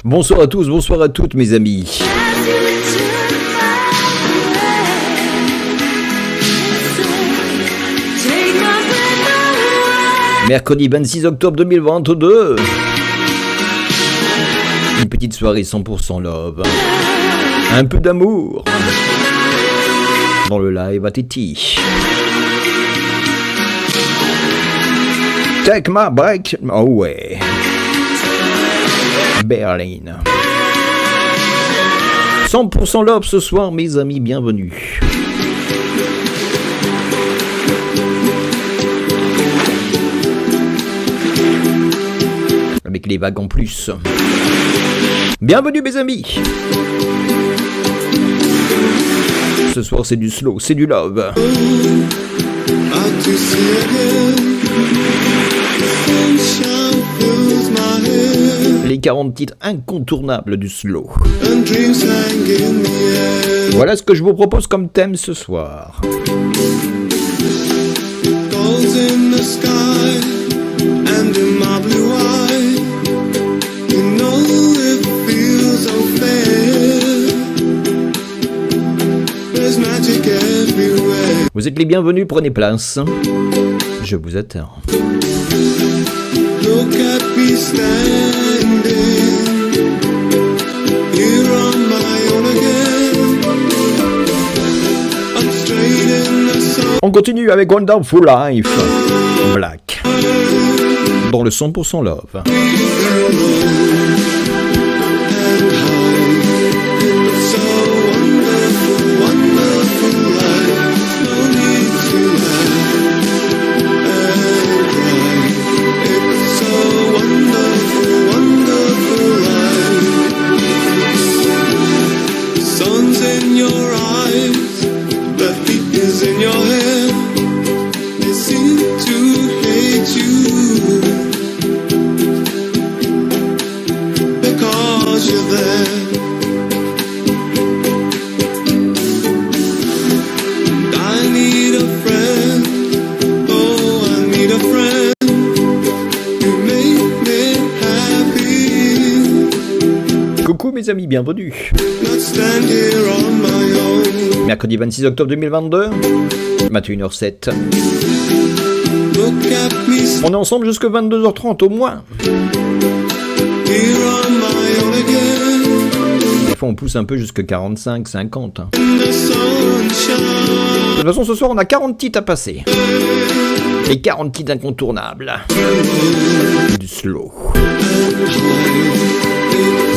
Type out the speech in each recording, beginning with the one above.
Bonsoir à tous, bonsoir à toutes mes amis. Mercredi 26 octobre 2022. Une petite soirée 100% love. Un peu d'amour. Dans le live à Titi. Take my break away. Berlin. 100% love ce soir mes amis, bienvenue. Avec les vagues en plus. Bienvenue mes amis. Ce soir c'est du slow, c'est du love. Les 40 titres incontournables du slow. Voilà ce que je vous propose comme thème ce soir. Vous êtes les bienvenus, prenez place. Je vous attends. Look at me standing here on my own again. I'm straight in the sun. On continue avec Wonderful Life. Black. Dans le 100% love. Coucou mes amis, bienvenue. Mercredi 26 octobre 2022, 21h07. On est ensemble jusqu'à 22h30 au moins. Des fois on pousse un peu jusqu'à 45, 50. De toute façon ce soir on a 40 titres à passer. Les 40 titres incontournables. Du slow.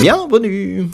Bienvenue.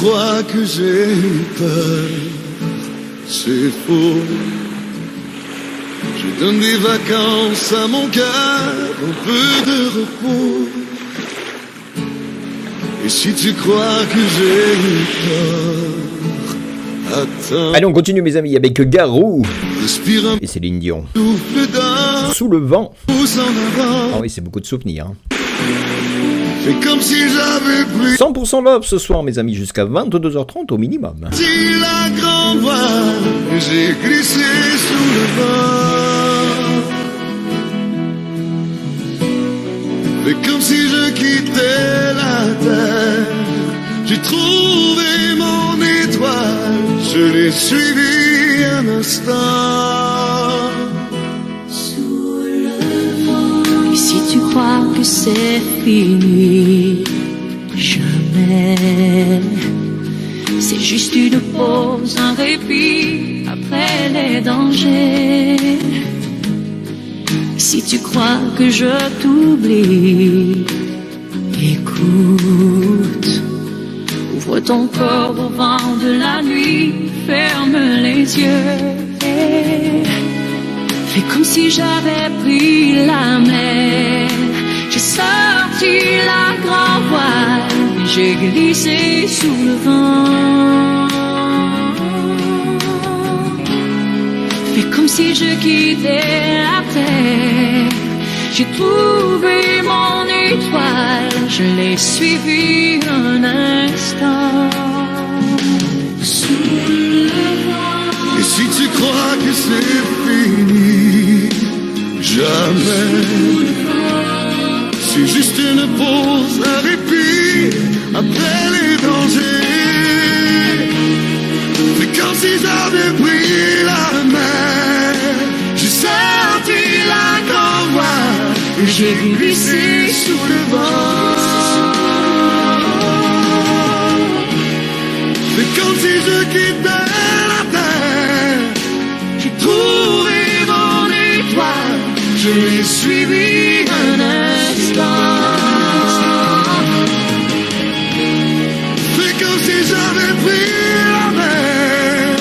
crois que j'ai eu peur, c'est faux. Je donne des vacances à mon cœur, un peu de repos. Et si tu crois que j'ai eu peur, attends. Allez, on continue mes amis avec Garou Respire un et Céline Dion. souffle d'un Sous le vent. pouce en avant. Ah oui, c'est beaucoup de souvenirs. Fais comme si j'avais pris 100% love ce soir mes amis, jusqu'à 22h30 au minimum. la grande voile et j'ai glissé sous le vent. Fais comme si je quittais la terre. J'ai trouvé mon étoile, je l'ai suivi un instant. Et si tu crois que c'est fini, jamais. C'est juste une pause, un répit après les dangers. Si tu crois que je t'oublie, écoute. Ouvre ton corps au vent de la nuit, ferme les yeux. Fais comme si j'avais pris la mer. J'ai sorti la grand voile, j'ai glissé sous le vent. Fais comme si je quittais la terre. J'ai trouvé mon étoile, je l'ai suivi un instant. Sous le vent. Et si tu crois que c'est fini, jamais. C'est juste une pause, un répit après les dangers. Fais comme si j'avais pris la mer. J'ai sorti la grande voile et j'ai glissé sous le vent. Fais comme si je quittais la terre. J'ai trouvé mon étoile, je l'ai suivi un instant. Fais comme si j'avais pris la mer.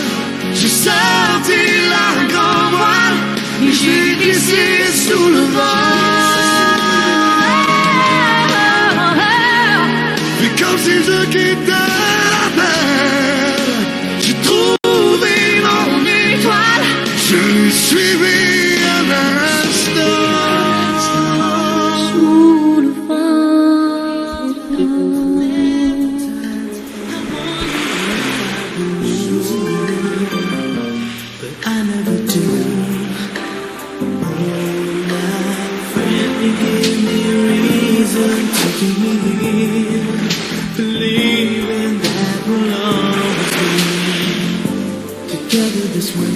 J'ai sorti la grande voile et j'ai glissé sous le vent. Fais comme si je quittais la terre. J'ai trouvé mon étoile, je l'ai suivi un instant. Sous le I never do. Oh, my friend, you give me a reason to believe, believing that we'll always be together this way.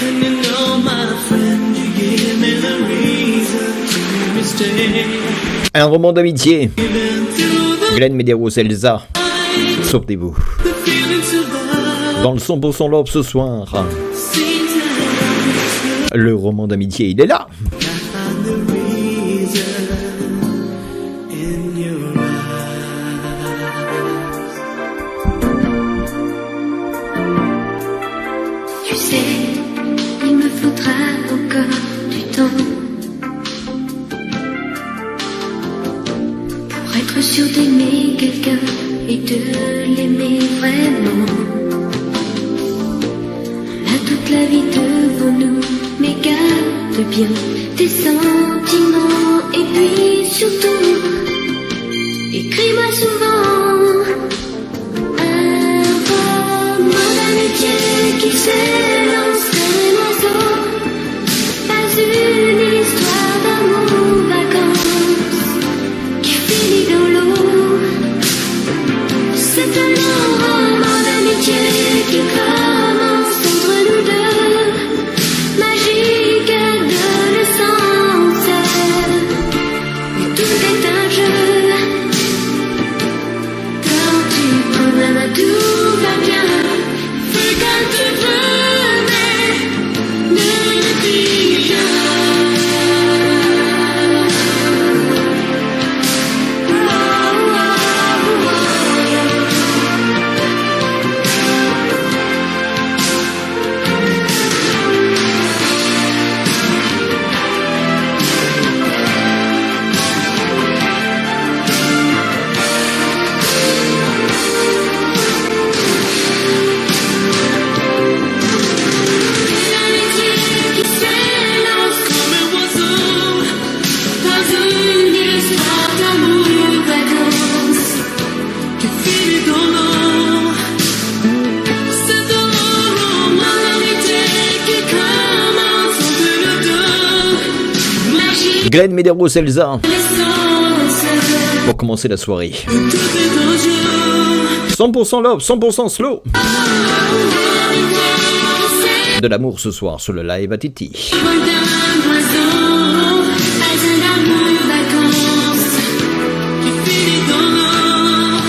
And you know, my friend, you give me the reason to stay. Un roman d'amitié. Even through the Glenn Medeiros, Elsa. Sortez-vous. feelings of love, Dans le 100% love ce soir. seems like Le roman d'amitié, il est là. I find the reason in your eyes. Tu sais, il me faudra encore du temps pour être sûr d'aimer quelqu'un et de l'aimer vraiment. On a toute la vie devant nous, mais garde bien tes sentiments. Et puis surtout, écris-moi souvent un roman d'amitié qui s'élance comme un oiseau. Pas une histoire d'amour vacances qui finit dans l'eau. C'est un long roman d'amitié qui commence entre nous deux. Magique adolescence, où tout est un jeu. Quand tu prends la main, tout va bien. Fais comme tu veux, mais ne me dis rien. Oh, oh, oh, oh. Glenn Medeiros, Elsa, l'essence, pour commencer la soirée. Tout est dangereux. 100% love, 100% slow. c'est De l'amour ce soir sur le live à Titi. le vol d'un oiseau, pas un amour vacances. Qui finit dans l'or.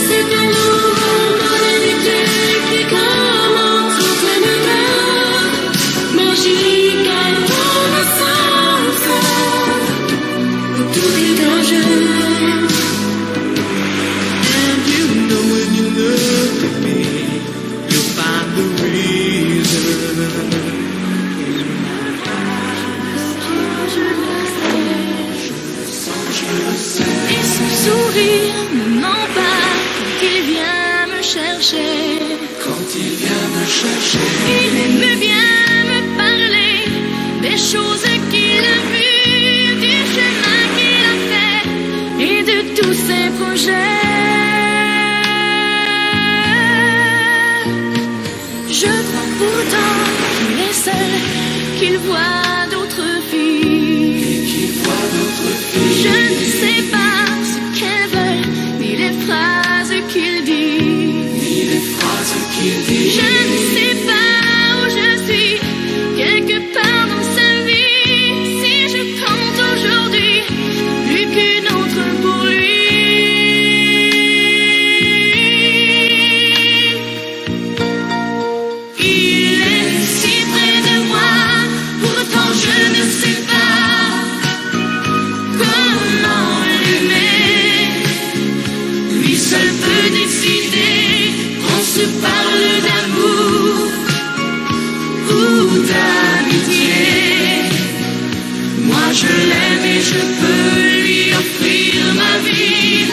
C'est un nouveau modalité qui commence au Canada. Magique à ton essence, tout est dangereux. And you know when you look at me, you'll find the reason. Et son sourire ne ment pas quand il vient me chercher. Quand il vient me chercher, Il aime bien me parler des choses qu'il a vues, du chemin qu'il a fait et de tous ses projets. Je crois pourtant qu'il est seul, qu'il voit d'autres filles. qu'il voit d'autres filles. Je ne sais pas ce qu'elles veulent, ni les phrases qu'il dit. Ni les phrases qu'il dit. Je ne sais pas où je suis, quelque part dans sa vie. Si je compte aujourd'hui, plus qu'une autre pour lui. Il est si près de moi, pourtant je ne sais pas comment l'aimer. Lui seul peut décider qu'on se parle d'amour ou d'amitié. Moi je l'aime et je peux lui offrir ma vie,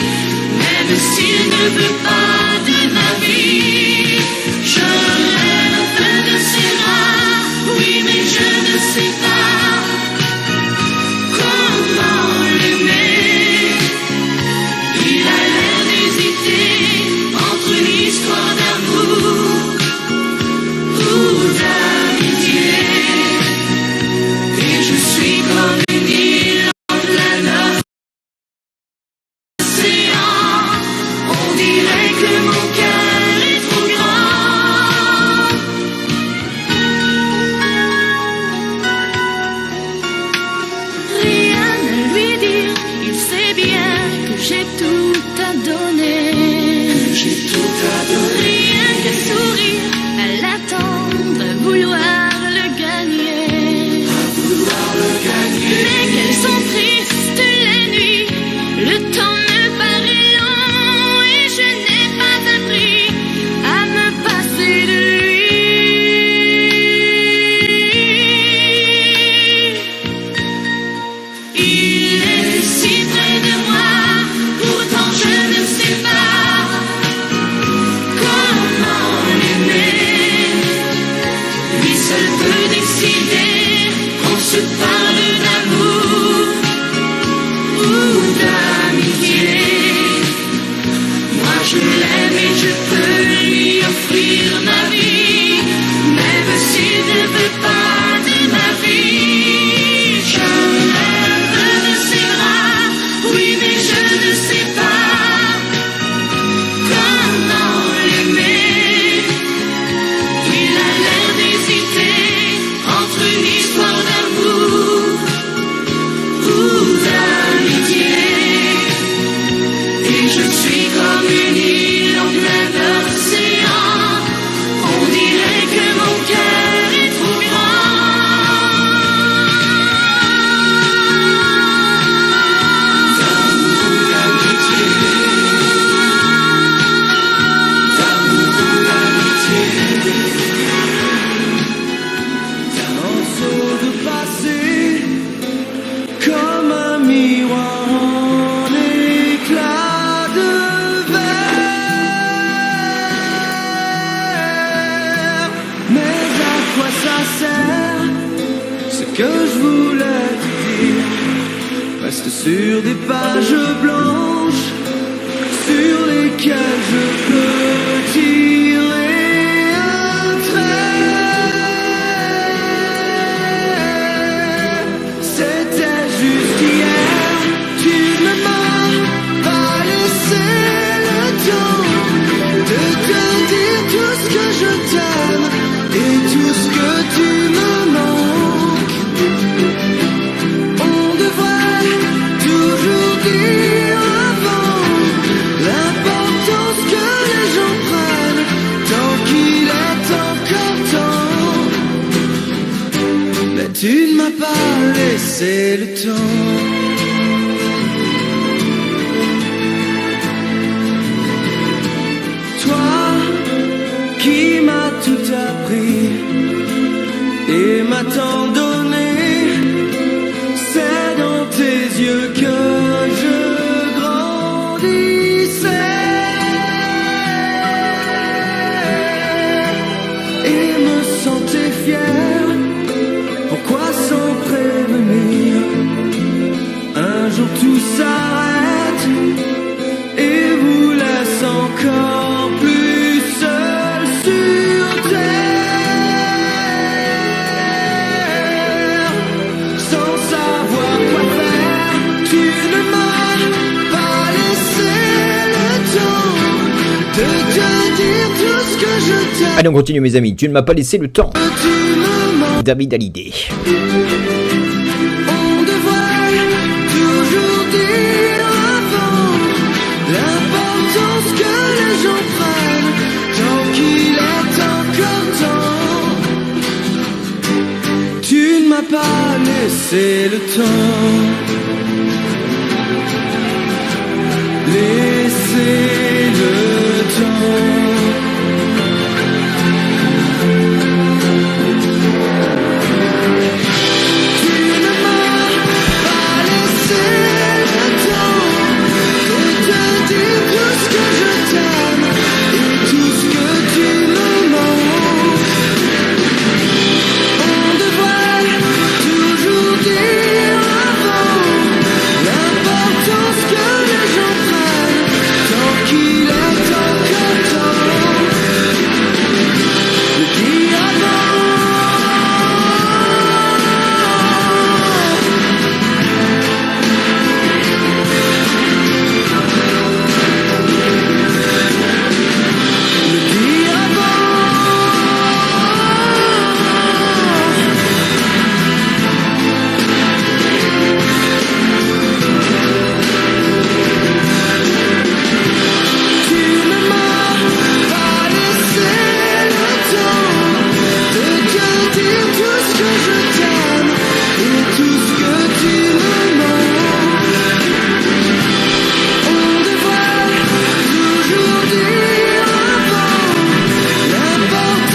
même s'il ne veut pas de ma vie. Je rêve un peu de ses bras, oui mais je ne sais pas comment l'aimer. Il a l'air d'hésiter entre une histoire d'amour ou d'amitié. Et je suis comme une île en plein océan. On dirait que mon cœur est trop grand. Rien à lui dire, il sait bien que j'ai tout à donner. J'ai tout à donner. Rien qu'à sourire, à l'attendre, à vouloir le gagner. Vouloir le gagner. Mais qu'elles sont tristes les nuits, le temps me paraît long et je n'ai pas appris à me passer de lui. Il est si près de moi, pourtant je ne sais pas comment l'aimer. Lui seul peut décider qu'on se parle d'amour ou d'amitié. Moi je l'aime et je peux lui offrir ma vie, même s'il ne veut pas de ma vie. Je rêve de ses bras, oui mais je ne sais pas comment l'aimer. Il a l'air d'hésiter entre une histoire d'amour ou d'amitié. Et je suis comme une île en plein océan. On dirait que mon cœur est trop Morceau de passé, comme un miroir en éclat de verre. Mais à quoi ça sert? Ce que je voulais te dire reste sur des pages blanches sur lesquelles je peux tirer un trait. C'est et tout ce que tu me manques. On devrait toujours dire avant l'importance que les gens prennent tant qu'il est encore temps. Mais tu ne m'as pas laissé le temps. Qui m'a tout appris et m'a tant donné, c'est dans tes yeux que je grandissais et me sentais fier. Pourquoi sans prévenir, un jour tout s'arrête et vous laisse encore plus seul sur terre, sans savoir quoi faire. Tu ne m'as pas laissé le temps de te dire tout ce que je t'aime. Allez, on continue mes amis, tu ne m'as pas laissé le temps. Tu me manques. David Hallyday. On devrait toujours dire avant l'importance que les gens prennent tant qu'il est encore temps. Tu ne m'as pas laissé le temps. Laissez le temps.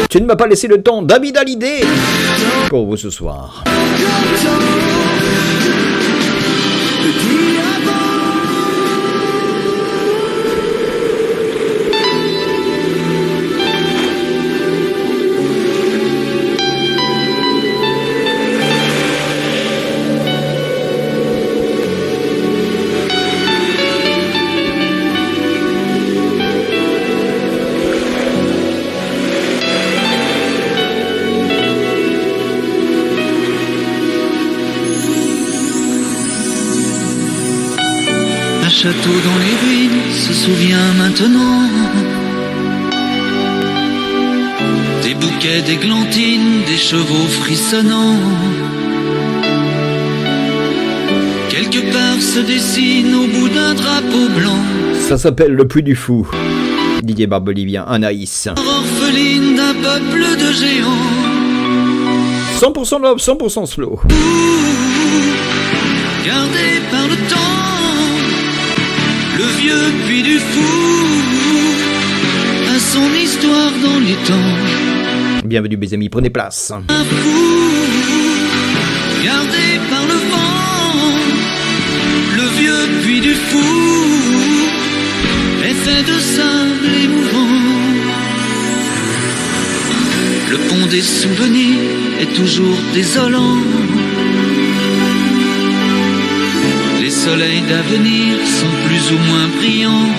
Tu ne m'as pas laissé le temps, David Hallyday pour vous ce soir. Château dans les ruines se souvient maintenant des bouquets d'églantines, des chevaux frissonnants. Quelque part se dessine au bout d'un drapeau blanc. Ça s'appelle Le Puy du Fou. Didier Barbelivien, Anaïs. Orpheline d'un peuple de géants. 100% love, 100% slow. Gardé par le temps. Le vieux Puy du Fou a son histoire dans les temps. Bienvenue mes amis, prenez place. Un fou, gardé par le vent. Le vieux Puy du Fou est fait de sable émouvant. Le pont des souvenirs est toujours désolant. Les soleils d'avenir sont plus ou moins brillants.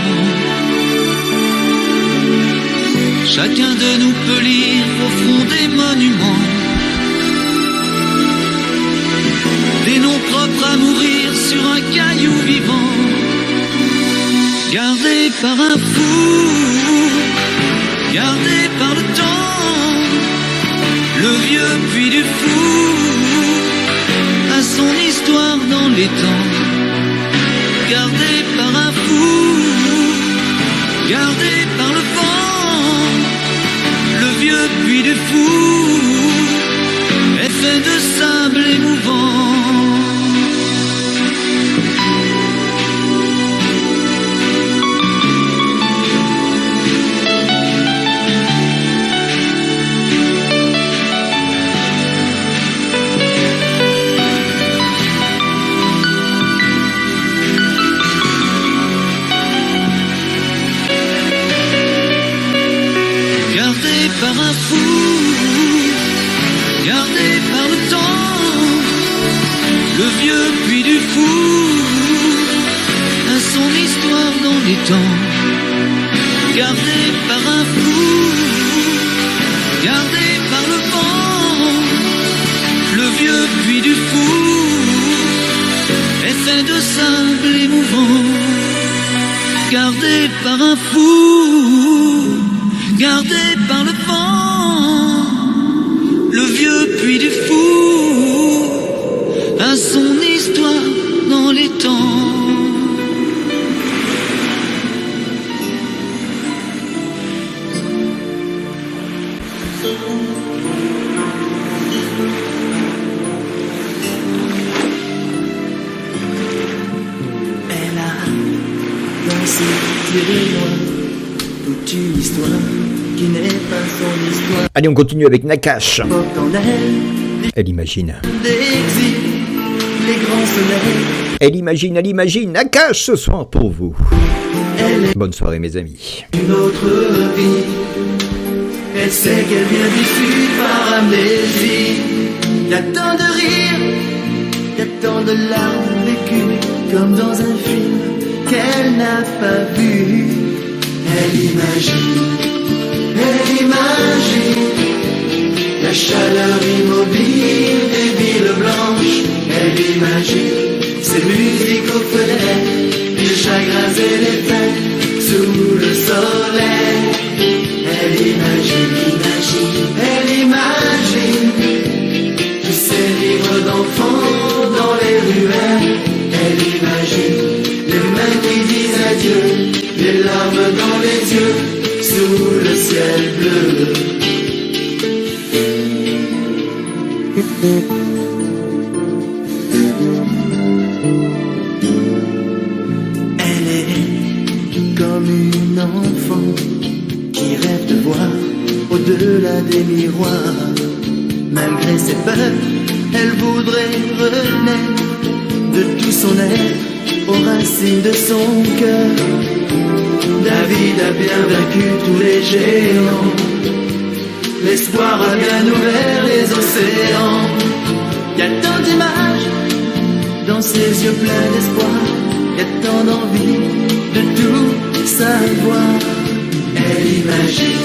Chacun de nous peut lire au fond des monuments des noms propres à mourir sur un caillou vivant. Gardé par un fou, gardé par le temps, puis du fou a son histoire dans les temps, gardé par un fou, gardé par le vent. Le vieux puits du fou est fait de sable émouvant. Par un fou, gardé par le temps, le vieux puits du fou a son histoire dans les temps, gardé par un fou, gardé par le vent. Le vieux puits du fou est fait de sable émouvant, gardé par un fou, gardé par le vent. Le vieux puits du fou a son histoire dans les temps. Elle a dansé, tiré loin toute une histoire qui n'est pas son histoire. Allez, on continue avec Nakash. Porte en elle Elle imagine. l'exil, les grands soleils. Elle imagine. Nakash ce soir pour vous. Elle est Bonne soirée, mes amis. une autre vie. Elle sait qu'elle vient du sud par amnésie. Y a tant de rires, y a tant de larmes vécues, comme dans un film qu'elle n'a pas vu. Elle imagine la chaleur immobile des villes blanches. Elle imagine ces musiques aux fenêtres, les chagrins et les fêtes sous le soleil. Elle imagine tous ces livres d'enfants dans les ruelles. Elle imagine les mains qui disent adieu, les larmes dans les yeux, sous le ciel bleu. Elle est comme une enfant qui rêve de voir au-delà des miroirs. Malgré ses peurs, elle voudrait renaître de tout son être aux racines de son cœur. David a bien vaincu tous les géants, l'espoir a bien ouvert les océans. Y a tant d'images dans ses yeux pleins d'espoir, y a tant d'envie de tout savoir. Elle imagine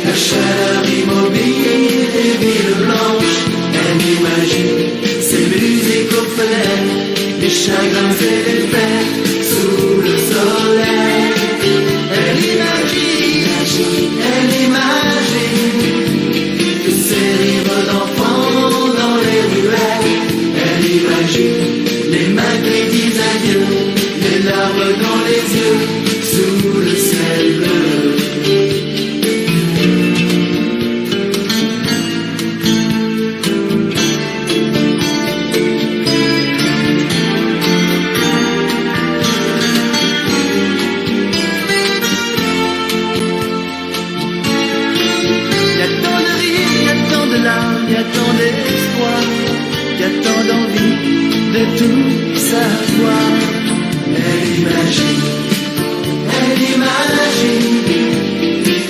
la chaleur immobile des villes blanches. Elle imagine ces musiques aux fenêtres, les chagrins et les fêtes sous le soleil. Elle imagine tous ces rires d'enfants dans les ruelles. Elle imagine les mains qui disent adieu, les larmes dans les yeux, sous le ciel bleu. Y a tant d'espoir, y a tant d'envie de tout savoir. Elle imagine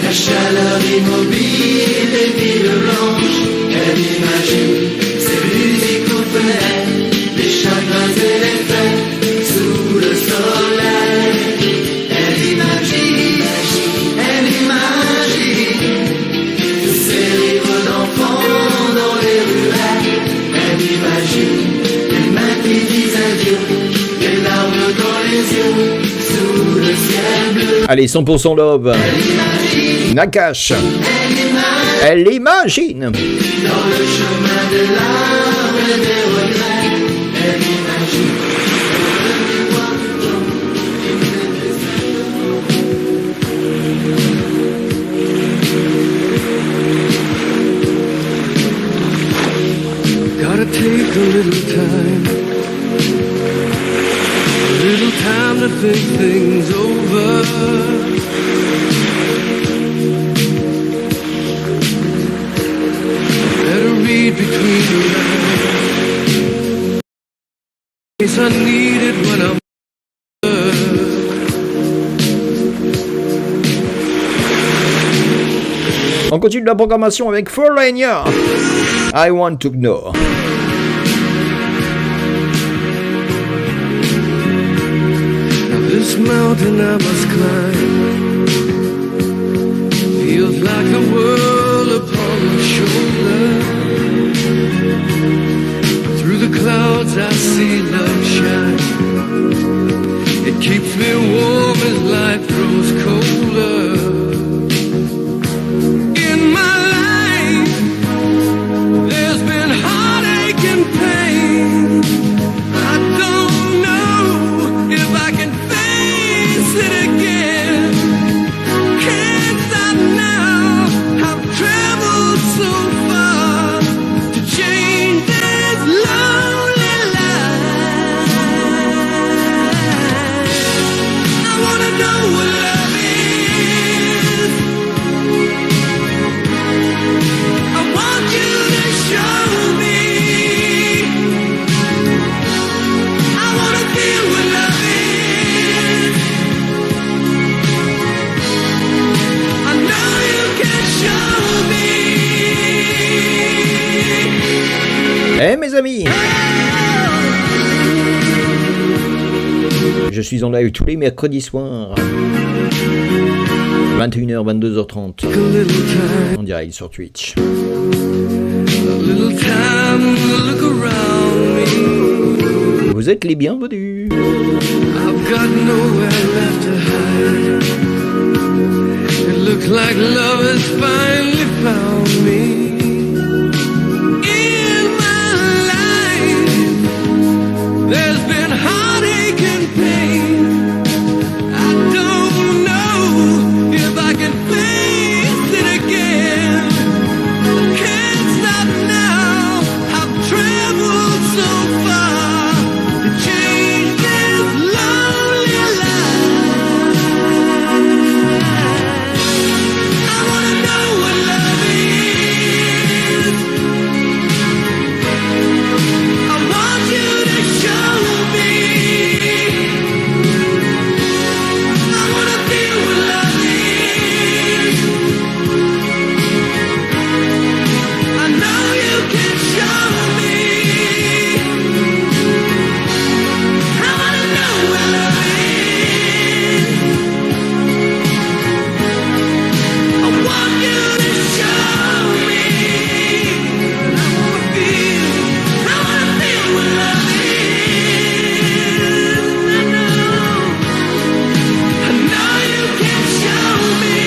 la chaleur immobile des villes blanches. Elle imagine ces musiques aux fenêtres, les chagrins et les fêtes sous le soleil. Elle imagine tous ces rires d'enfants dans les ruelles. Elle imagine les mains qui disent adieu, les larmes dans les yeux, sous le ciel bleu. Allez, 100% love. Nakash. Elle imagine. Gotta take a little time to think things over. Better read between the lines. In case I need it when I'm On continue la programmation avec Foreigner. I want to know. This mountain I must climb feels like a world upon my shoulder. Through the clouds I see love shine. It keeps me warm as life grows colder. In my life there's been heartache and pain. I don't know if I can it again. Can't stop now. I've traveled so far to change this lonely life. I wanna know what love is. I want you to show me. I wanna feel what love is. Eh mes amis, je suis en live tous les mercredis soirs 21h, 22h30 en direct sur Twitch. Vous êtes les bienvenus. I've got nowhere left to hide. It looks like love has finally found me. There's been heartache and pain. I don't know if I can face it again. I can't stop now. I've traveled so far to change this lonely life. I wanna know what love is. I want you to show me. I wanna feel what love is. I know you can show me. I wanna know what love is. I want you to show me. I wanna feel what love is. I know you can show me.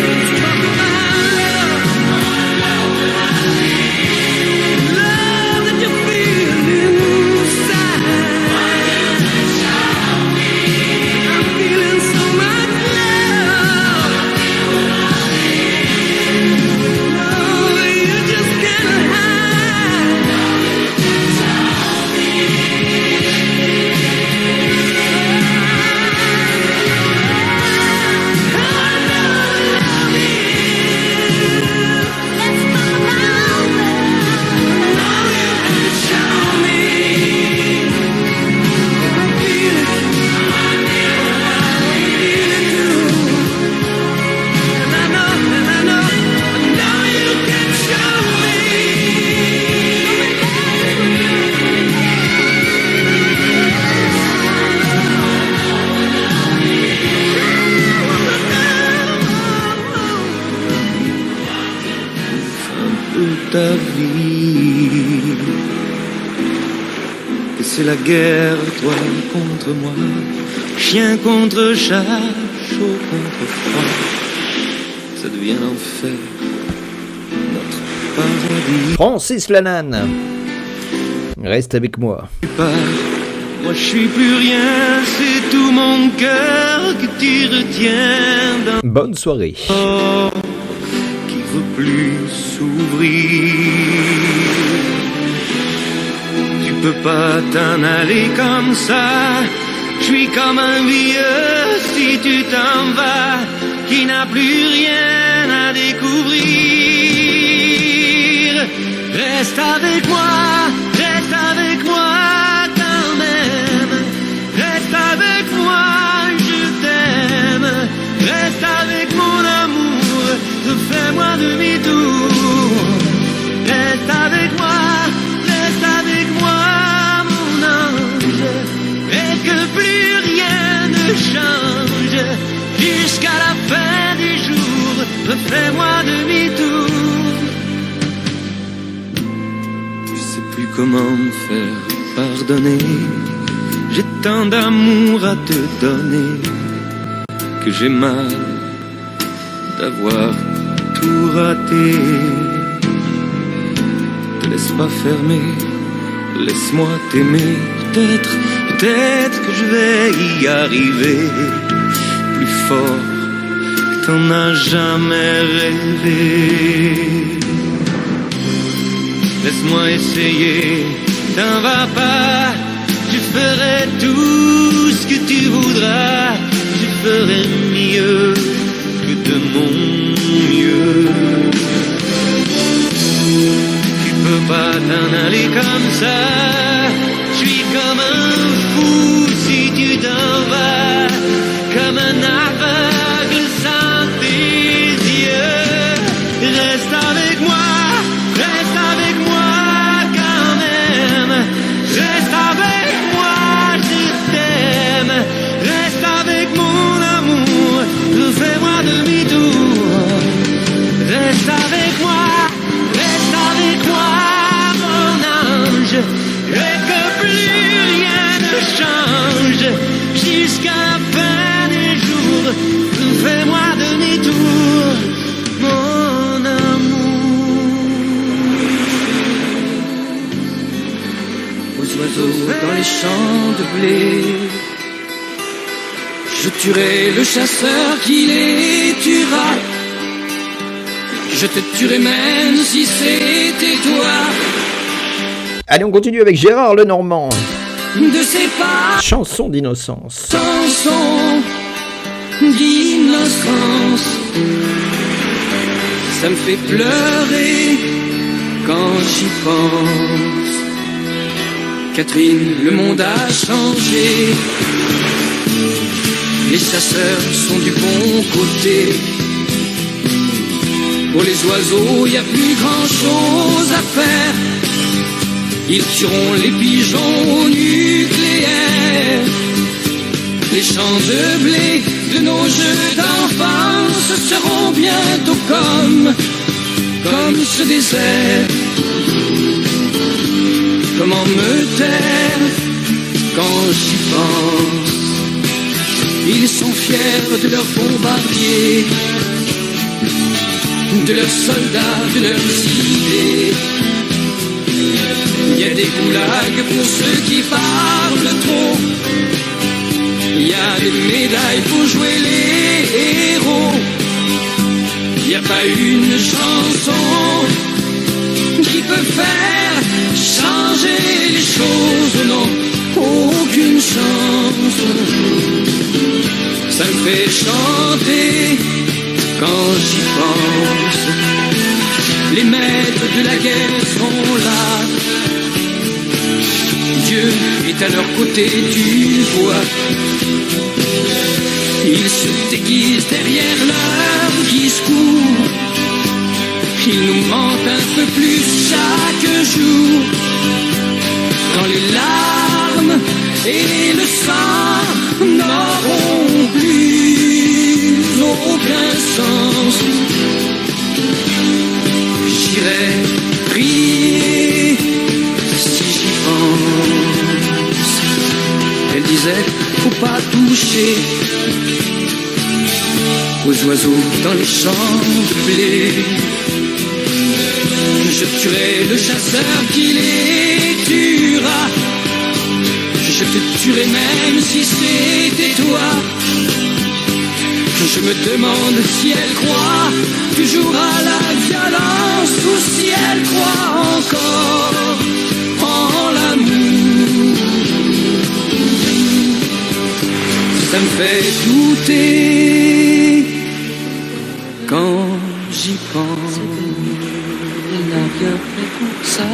Let's talk about love. Love that you feel inside. I'm feeling so much love. No, you just can't hide. Ta vie, que c'est la guerre, toi contre moi, chien contre chat, chaud contre froid, ça devient l'enfer, notre paradis. Francis Lalanne, reste avec moi. Tu pars, moi je suis plus rien, c'est tout mon cœur que tu retiens dans Bonne soirée. corps qui veut plus s'ouvrir. Tu peux pas t'en aller comme ça, je suis comme un vieux si tu t'en vas, qui n'a plus rien à découvrir. Reste avec moi quand même. Reste avec moi, je t'aime. Reste avec mon amour, refais-moi demi-tour. Reste avec moi, mon ange. Et que plus rien ne change, jusqu'à la fin des jours, refais-moi demi-tour. Je sais plus comment me faire pardonner, j'ai tant d'amour à te donner, que j'ai mal d'avoir tout raté. Te laisse pas fermer, laisse-moi t'aimer, peut-être que je vais y arriver, plus fort que t'en as jamais rêvé. Laisse-moi essayer, t'en vas pas, je ferai tout ce que tu voudras, je ferai mieux que de mon mieux. Tu peux pas t'en aller comme ça, je suis comme un fou si tu t'en vas, comme un aveugle sans tes yeux. Reste avec moi quand même. Reste avec moi, je t'aime. Reste avec mon amour, refais-moi demi-tour. Reste avec moi, mon ange. Et que plus rien ne change, jusqu'à la fin des jours, refais-moi demi-tour, mon amour. Aux oiseaux dans les champs de blé, je tuerai le chasseur qui les tuera. Je te tuerai même si c'était toi. Allez, on continue avec Gérard Lenormand. De ces pas, Chanson d'innocence. chanson d'innocence, ça me fait pleurer quand j'y pense. Catherine, le monde a changé, les chasseurs sont du bon côté. Pour les oiseaux, y a plus grand chose à faire, ils tueront les pigeons nucléaires. Les champs de blé de nos jeux d'enfance seront bientôt comme ce désert. Comment me taire quand j'y pense? Ils sont fiers de leurs bombardiers, de leurs soldats, de leurs idées. Il y a des goulags pour ceux qui parlent trop, il y a des médailles pour jouer les héros. Il n'y a pas une chanson qui peut faire changer les choses, non, aucune chance. Ça me fait chanter quand j'y pense. Les maîtres de la guerre sont là, Dieu est à leur côté, tu vois. Ils se déguisent derrière leur discours, ils nous mentent un peu plus chaque jour. Quand les larmes et le sang n'auront plus aucun sens, j'irai prier si j'y pense. Elle disait, faut pas toucher aux oiseaux dans les champs de blé. Je tuerai le chasseur qui les tuera. Je te tuerai même si c'était toi. Je me demande si elle croit toujours à la violence ou si elle croit encore en l'amour. Ça me fait douter quand j'y pense. Elle n'a rien fait pour ça.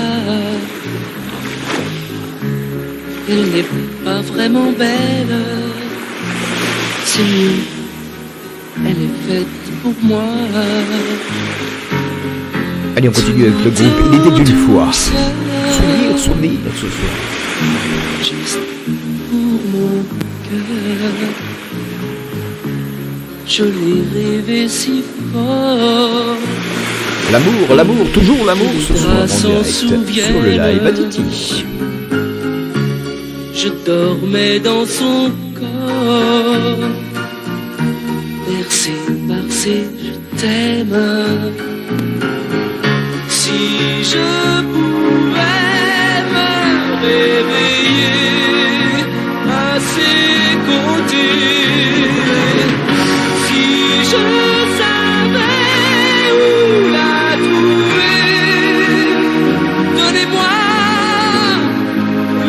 Elle n'est pas vraiment belle. C'est mieux. Elle est faite pour moi. Allez, on continue avec le groupe Il était d'une fois. Souvenir ce soir. Juste pour mon cœur. Je l'ai rêvé si fort. L'amour, toujours l'amour ce soir en direct sur le live à Titi. Je dormais dans son corps, bercé par ses je t'aime. Si je pouvais me réveiller à ses côtés, si je savais où la trouver, donnez-moi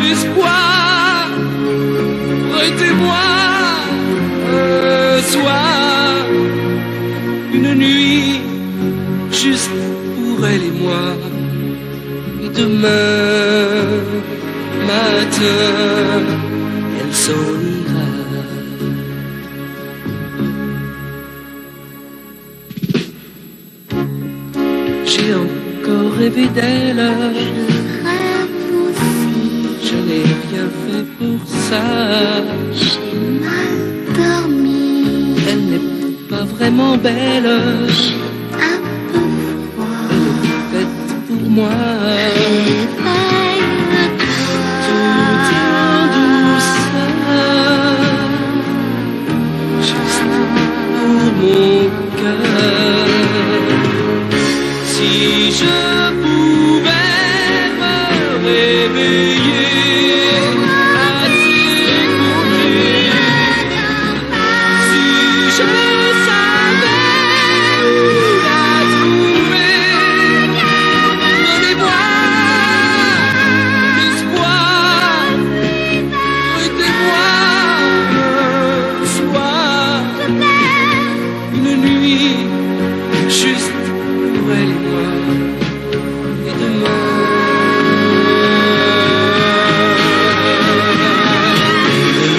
l'espoir, prêtez-moi un soir, une nuit juste pour elle et moi. Et demain matin, elle s'en ira. J'ai encore rêvé d'elle. Je n'ai rien fait pour ça. J'ai mal dormi, Elle n'est pas vraiment belle. j'ai un peu froid. Elle est faite pour moi. Et pas une Tout en douceur, juste pour mon cœur. Si je pouvais me réveiller à ses côtés, si je savais où la trouver, donnez-moi l'espoir, prêtez-moi un soir, une nuit juste pour elle et moi. Et demain,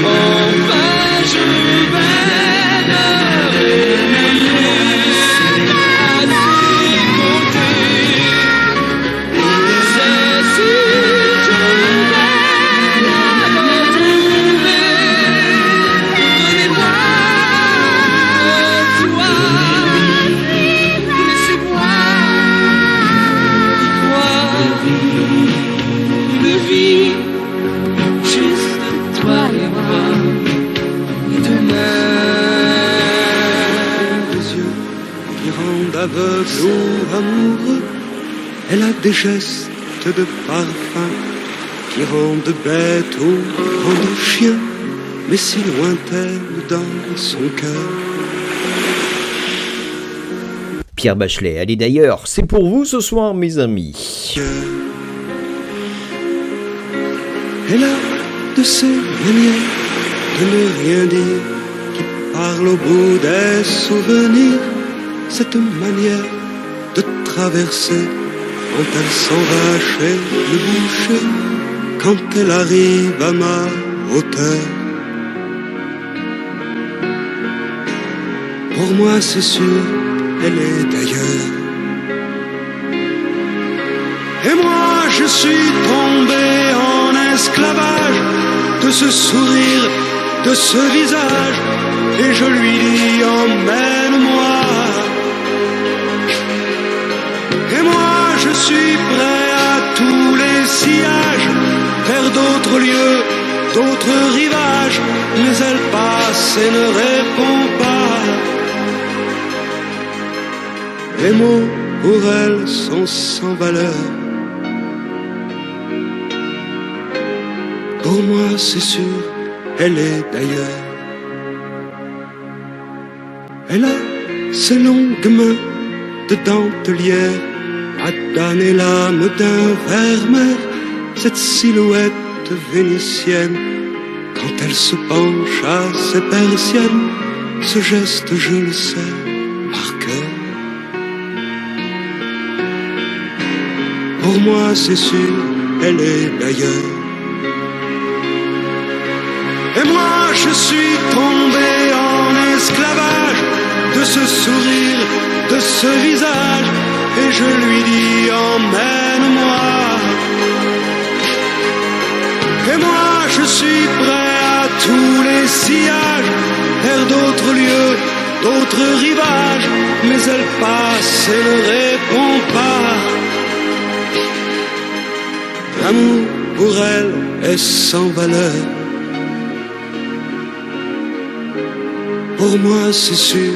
enfin je vais me réveiller à ses côtés. C'est si je vais la retrouver, donnez-moi un soir, laissez-moi y croire. Une vie, juste toi et moi. Et demain, Des yeux qui rendent aveugle ou amoureux. Elle a des gestes de parfum qui rendent bête ou rendent chien, mais si lointaine dans son cœur. Pierre Bachelet, allez d'ailleurs, c'est pour vous ce soir mes amis. Elle a de ces manières de ne rien dire, qui parle au bout des souvenirs. Cette manière de traverser quand elle s'en va chez le boucher, quand elle arrive à ma hauteur. Pour moi c'est sûr, elle est d'ailleurs. Et moi je suis tombé en esclavage de ce sourire, de ce visage, et je lui dis emmène-moi. Et moi je suis prêt à tous les sillages, vers d'autres lieux d'autres rivages, mais elle passe et ne répond pas. Les mots pour elle sont sans valeur. Pour moi c'est sûr, elle est d'ailleurs. Elle a ses longues mains de dentelière, Adane et l'âme d'un vermeer, cette silhouette vénitienne. Quand elle se penche à ses persiennes, ce geste je le sais par cœur. Pour moi c'est sûr, elle est d'ailleurs. Et moi je suis tombé en esclavage de ce sourire, de ce visage, et je lui dis emmène-moi. Et moi je suis prêt à tous les sillages, vers d'autres lieux, d'autres rivages, mais elle passe et ne répond pas. L'amour pour elle est sans valeur. Pour moi c'est sûr,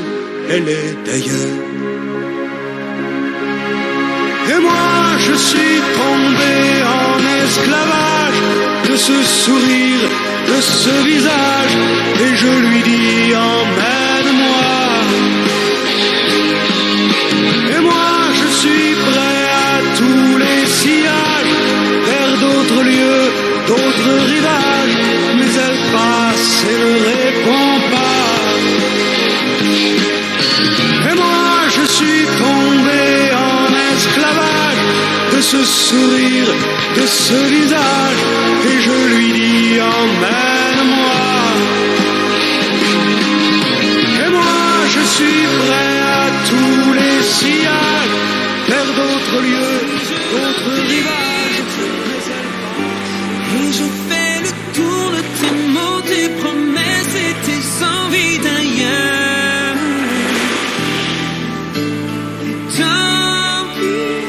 elle est d'ailleurs. Et moi je suis tombé en esclavage de ce sourire, de ce visage, et je lui dis emmène-moi. Et moi je suis prêt à tous les sillages, vers d'autres lieux, d'autres rivages, mais elle passe et ne répond pas. Et moi je suis tombé en esclavage de ce sourire, de ce visage, et je lui dis emmène-moi. Et moi je suis prêt à tous les sillages, vers d'autres lieux, d'autres rivages, Et je fais le tour de tes mots, tes promesses et tes envies d'ailleurs. Tant pis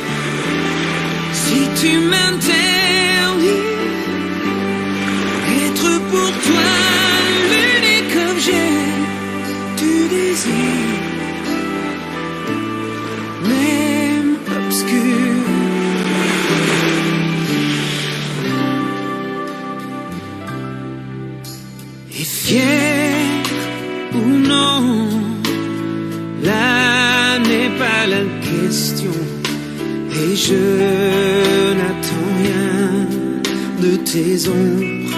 si tu m'interdis être pour toi l'unique objet du désir, même obscur. Et fier ou non, là n'est pas la question. Et je n'attends rien de tes ombres,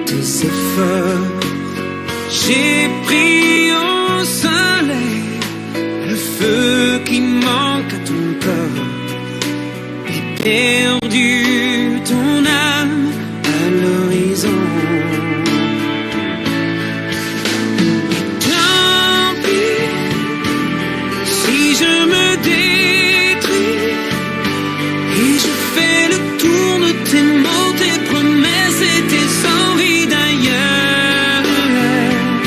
tes efforts. J'ai pris au soleil le feu qui manque à ton corps et perdu ton âme à l'horizon. Je me détruis et je fais le tour de tes mots, tes promesses et tes envies d'ailleurs.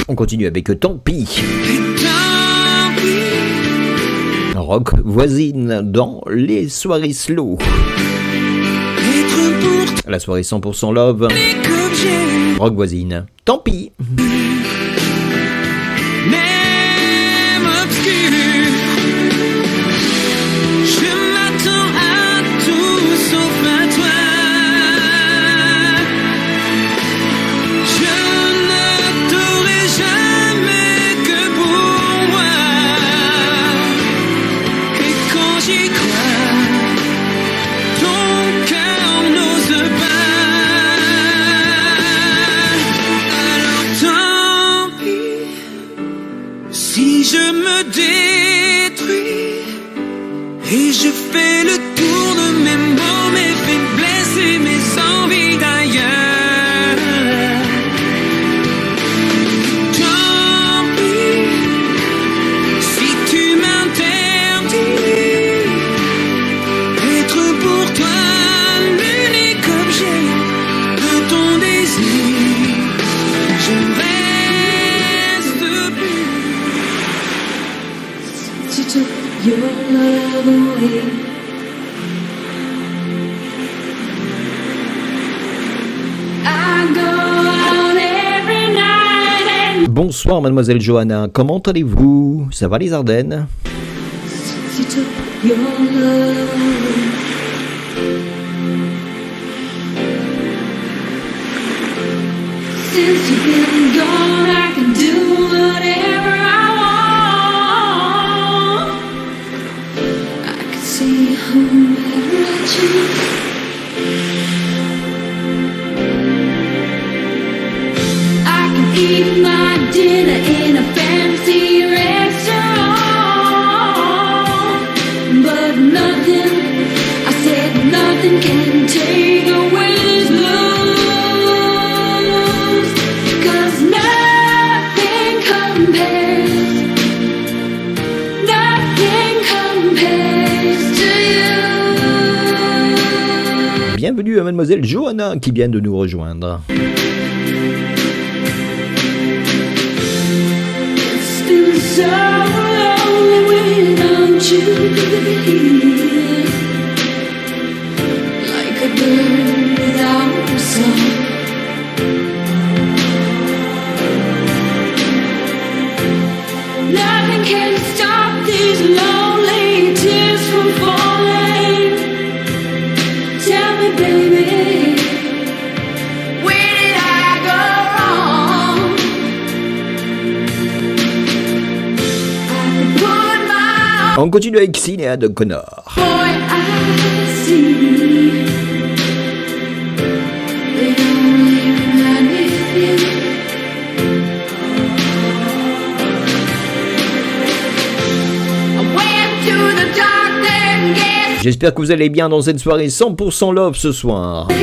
On continue avec Tant pis. Et tant pis, Rock voisine dans les soirées slow. être pour La soirée 100% love. l'unique objet, Rock voisine. Tant pis. même obscur. Je m'attends à tout sauf à toi. Je ne t'aurai jamais que pour moi. Et quand j'y crois, ton cœur n'ose pas. Alors tant pis si je me détruis. Et je fais le tour de mes mots, mes faiblesses et mes envies d'ailleurs. Tant pis si tu m'interdis être pour toi l'unique objet de ton désir. Je reste plus. You took your love away. I go Bonsoir mademoiselle Johanna, comment allez-vous? Ça va les Ardennes? You took your love. Since you've been gone, I can do whatever I want. I can see whomever I choose. I can eat my dinner in a fancy restaurant. But nothing, I said nothing can take away these blues. 'Cause nothing compares to you. Bienvenue à mademoiselle Johanna qui vient de nous rejoindre. It's been so long without you here. Like a bird without a song. Nothing can stop these lonely tears from falling. Tell me, baby, where did I go wrong? I put my On continue avec Cinéa de Connor. boy I see. They only remind me of you. I went to the doctor and guess J'espère que vous allez bien dans cette soirée 100% love ce soir. you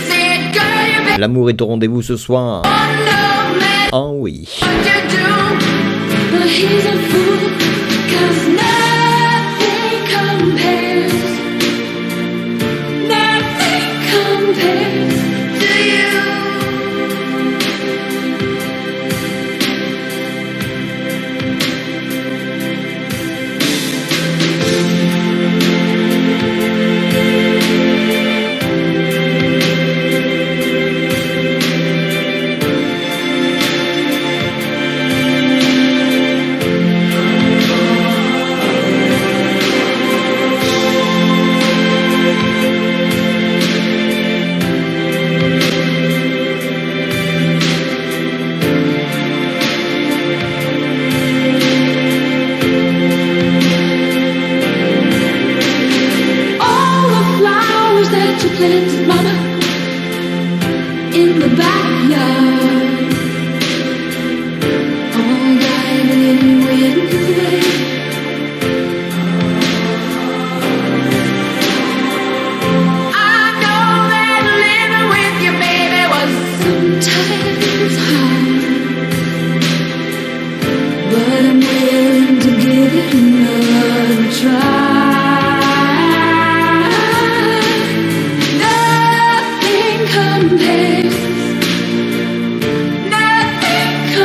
said, girl, you better L'amour est au rendez-vous ce soir. no matter Ah oui. what you do. But he's a fool, 'cause nothing compares to you. All the flowers that you planted, mama, in the backyard, all died in the wind. I know that living with you, baby, was sometimes hard, but I'm willing to give it another try. Nothing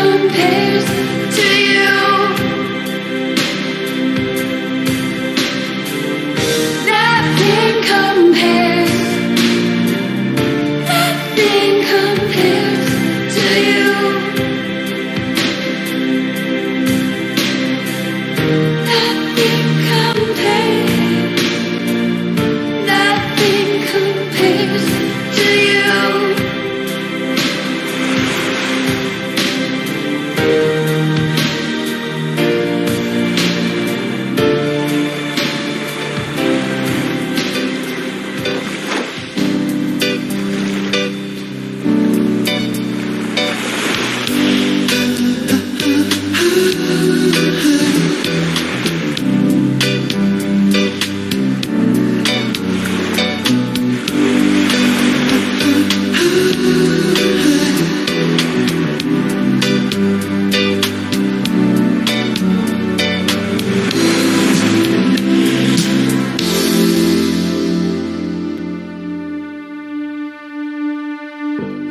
compares to you. Nothing compares to you. Nothing compares to you.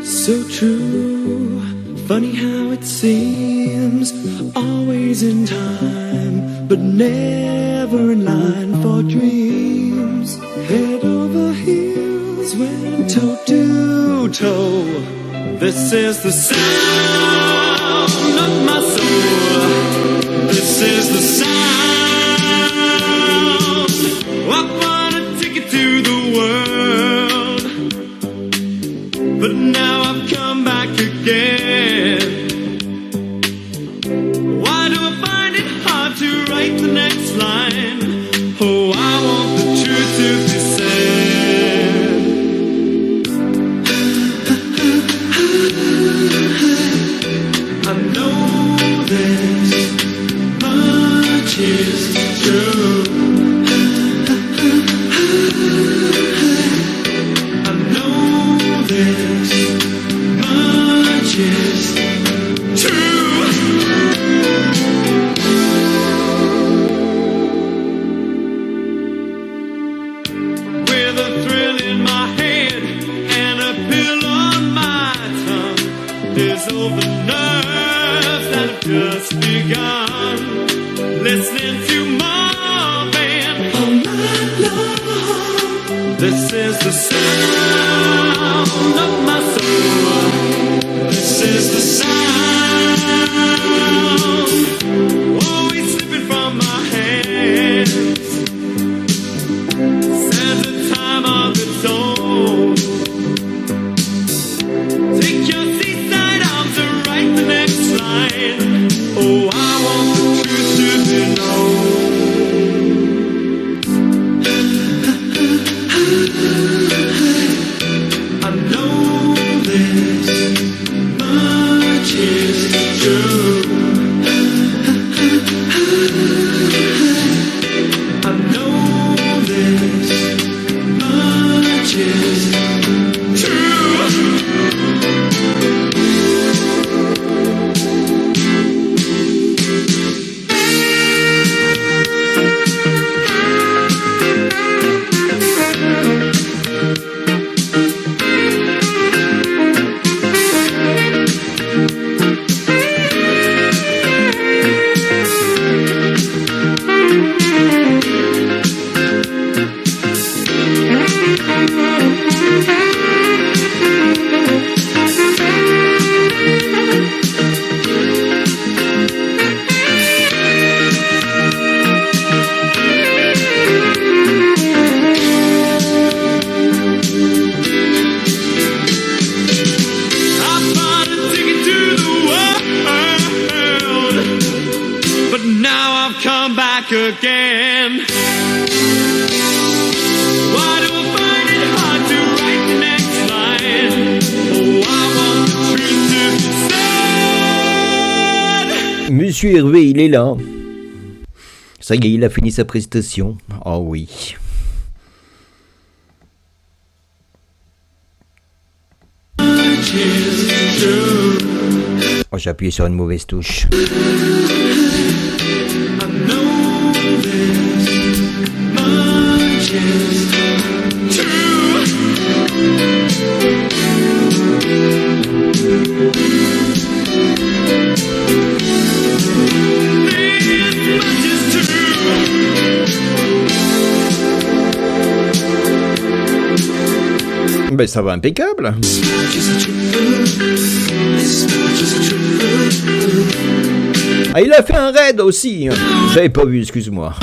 So true, funny how it seems, always in time, but never in line for dreams. Head over heels, went toe to toe. This is the sound This is the sound. I bought a ticket to the world, but now I've come back again. Why do I find it hard to write the next line? Oh, I want the truth to be said. I know this much is true. I know this much is true. With a thrill in my head and a pill on my tongue, there's all the nerves that have just begun. Listening to Marvin all night long. This is the sound of my soul. This is the sound, always slipping from my hands. Stands a time of its own. Take your seaside arms and write the next line. Oh, I want the truth to be known. I know this much is true. I know this much is true. Again. Why do I find it hard to write the next line? Oh, I want the truth to be said. Monsieur Hervé, il est là. Ça y est, il a fini sa prestation. Oh oui. Oh, j'ai appuyé sur une mauvaise touche. Ben ça va impeccable. Ah, il a fait un raid aussi. J'avais pas vu, excuse-moi.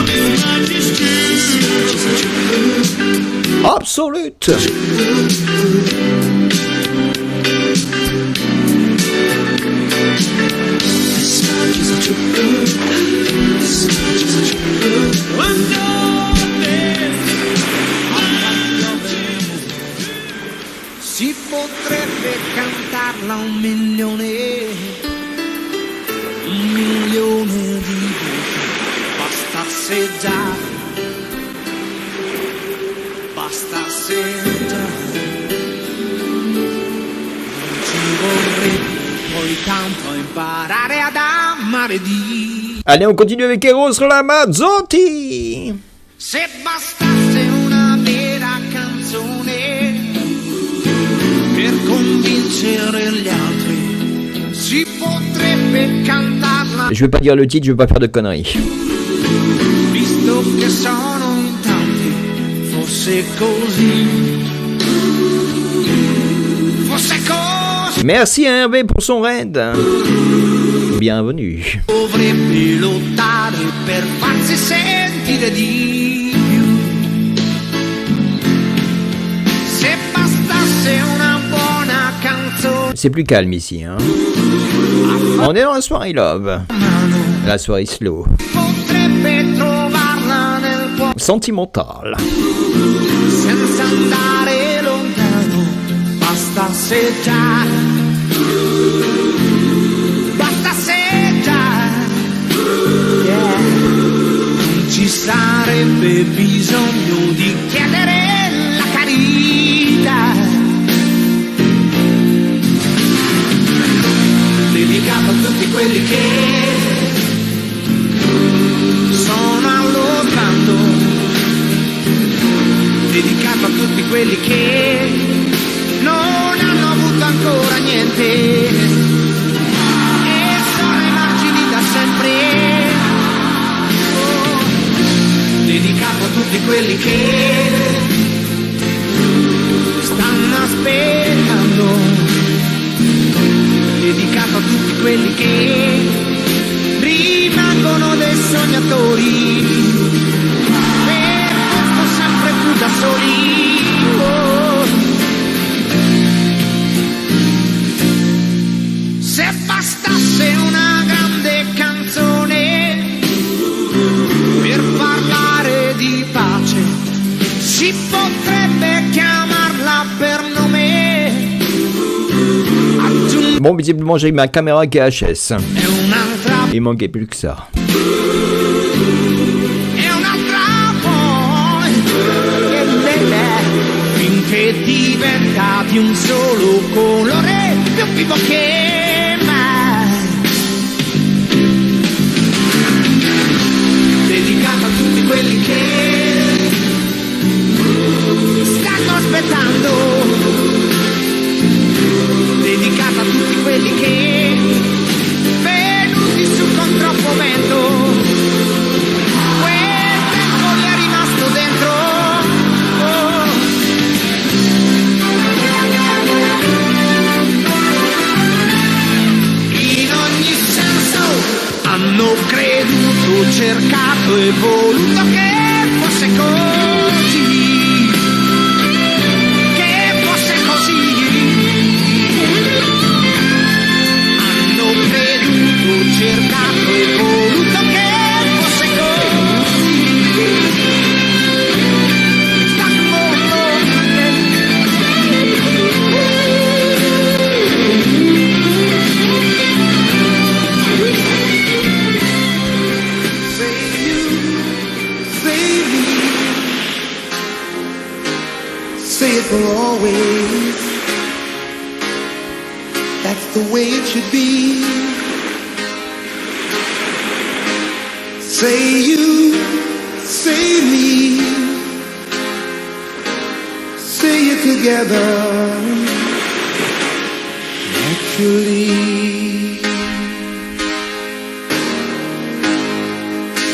Absolute. Si potrebbe cantarla 1 milione di voci, bastasse già, non ci vorrebbe poi tanto imparare ad amare di. Allez, on continue avec Eros Ramazzotti. Se bastasse una vera canzone per convincere gli altri, si potrebbe cantarla. Je vais pas dire le titre, je vais pas faire de conneries. Visto che sono in tanti, fosse così, fosse così. Merci à Hervé pour son raid. Bienvenue. Dovrebbe lottare per farsi sentire di più. Se bastasse una buona canzone. C'est plus calme ici, hein. On est dans la soirée love. La soirée slow. Potrebbe trovarla nel cuore Sentimentale. senza andare lontano. Bastasse già. Bastasse già. Yeah. Non ci sarebbe bisogno di chiedere la carità. Dedicato a tutti quelli che sono allo sbando, dedicato a tutti quelli che non hanno avuto ancora niente e sono ai margini da sempre. Oh, dedicato a tutti quelli che stanno aspettando, dedicato a tutti quelli che rimangono dei sognatori, per questo sempre più da soli. Oh. Se bastasse una grande canzone per parlare di pace, si potrebbe chiamarla per nome. Bon, visiblement, j'ai ma caméra VHS. È un'altra, Il manquait plus que ça. è un'altra poi, finché diventa di un solo colore, più vivo che mai. Dedicato a tutti quelli che stanno aspettando, dedicato a tutti quelli che venuti su con troppo vento, quel tempo gli è rimasto dentro. Oh. In ogni senso hanno creduto, cercato e voluto che fosse così, che fosse così. Cercato e voluto che fosse così. Say you, say me, say it for always. That's the way it should be. Say you, say me, say it together, naturally.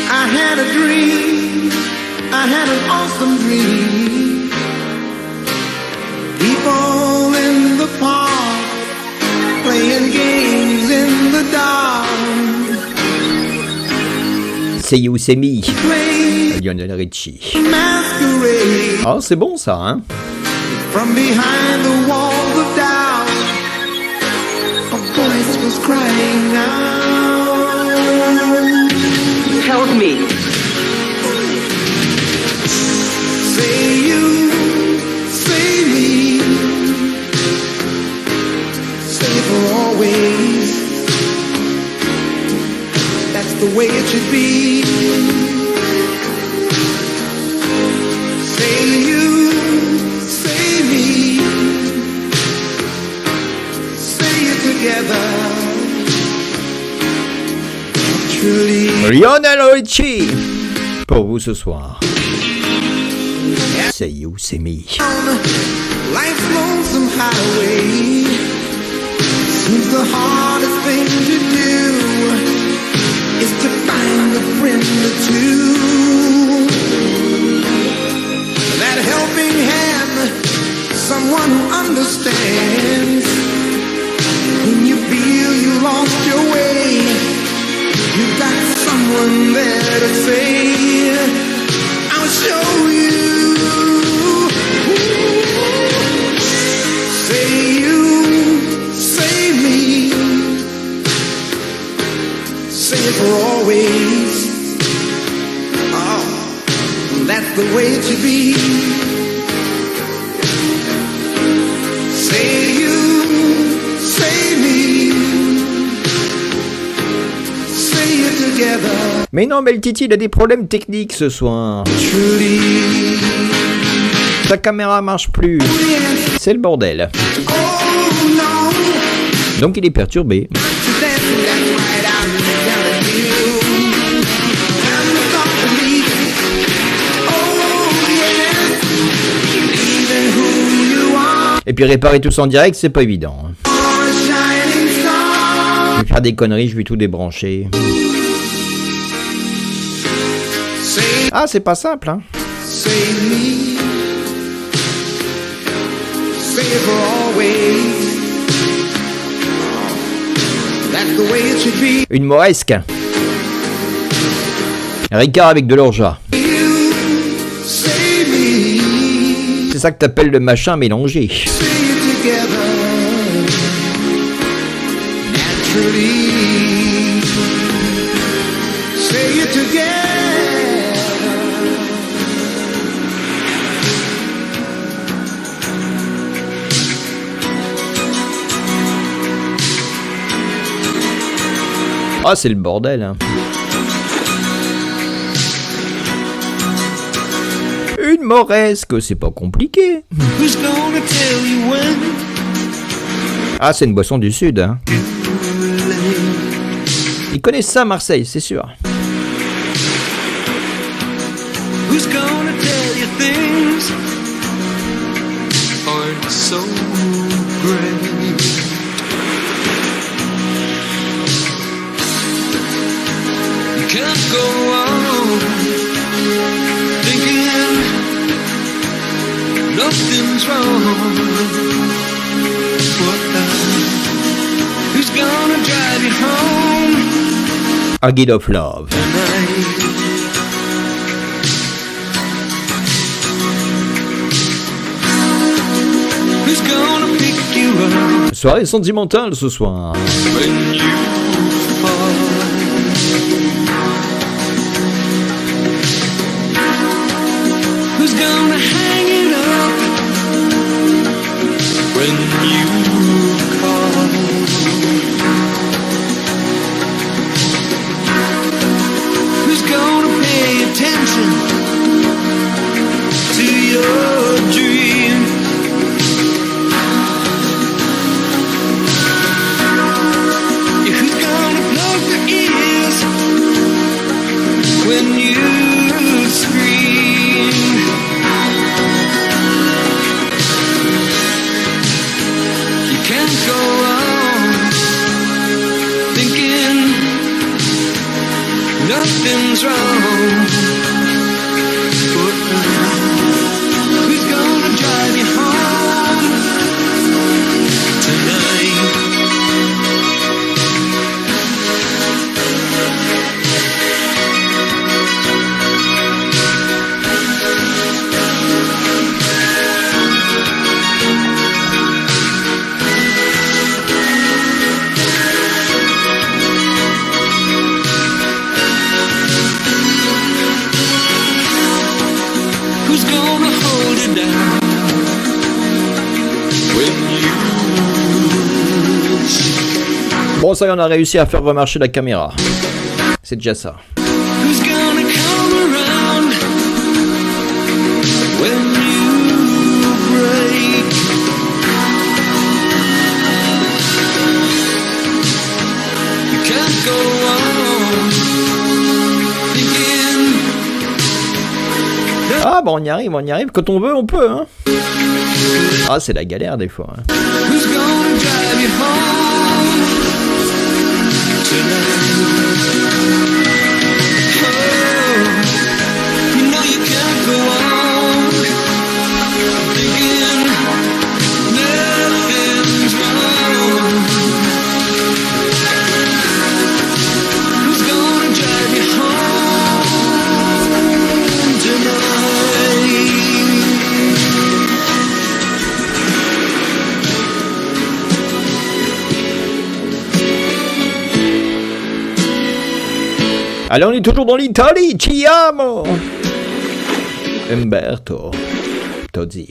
I had a dream, I had an awesome dream. People in the park, playing games in the dark. C'est You, c'est Me. Lionel Richie. Oh, c'est bon ça, hein? From behind the walls of doubt, a voice was crying out. Help me. Say you, say me, say for always. That's the way it should be. Say you, say me, say it together, naturally. Lionel Richie pour vous ce soir. Say You, c'est Me. Life's lonesome highway seems the hardest thing to do is to find a friend or two. That helping hand, someone who understands Say for always. Oh, that's the way it should be. Say you, say me. Say it together. Mais non, mais le Titi, il a des problèmes techniques ce soir. Truly. Sa caméra marche plus. C'est le bordel. Oh no. Donc il est perturbé. Et puis réparer tout ça en direct, c'est pas évident. Je vais faire des conneries, je vais tout débrancher. Ah, c'est pas simple, hein. Une moresque. Ricard avec de l'orgeat. C'est ça que t'appelles le machin mélangé. Ah, c'est le bordel, hein. Une moresque, c'est pas compliqué. Ah, c'est une boisson du Sud, hein. Ils connaissent ça à Marseille, c'est sûr. Who's gonna tell you things aren't so great? You can't go on thinking nothing's wrong. Who's gonna drive you home? A Guide of Love. Who's gonna pick you up? Soirée sentimentale ce soir. When you fall? Who's gonna hang it up when you call? Who's gonna pay attention to your dream? Who's gonna plug their ears when you scream? You can't go on thinking nothing's wrong. Who's gonna drive you home tonight? Who's gonna hold it down when you lose? Bon, ça y est, on a réussi à faire remarcher la caméra. C'est déjà ça. Who's gonna come around when you break? You can't go on thinking. Ah, bah on y arrive, on y arrive. Quand on veut, on peut, hein. Ah, c'est la galère des fois, hein. Who's gonna drive you home tonight? Oh, you know you can't go on thinking nothing's wrong. Who's gonna drive you home tonight? Allez, on est toujours dans l'Italie. Ci amo. Umberto Tozzi.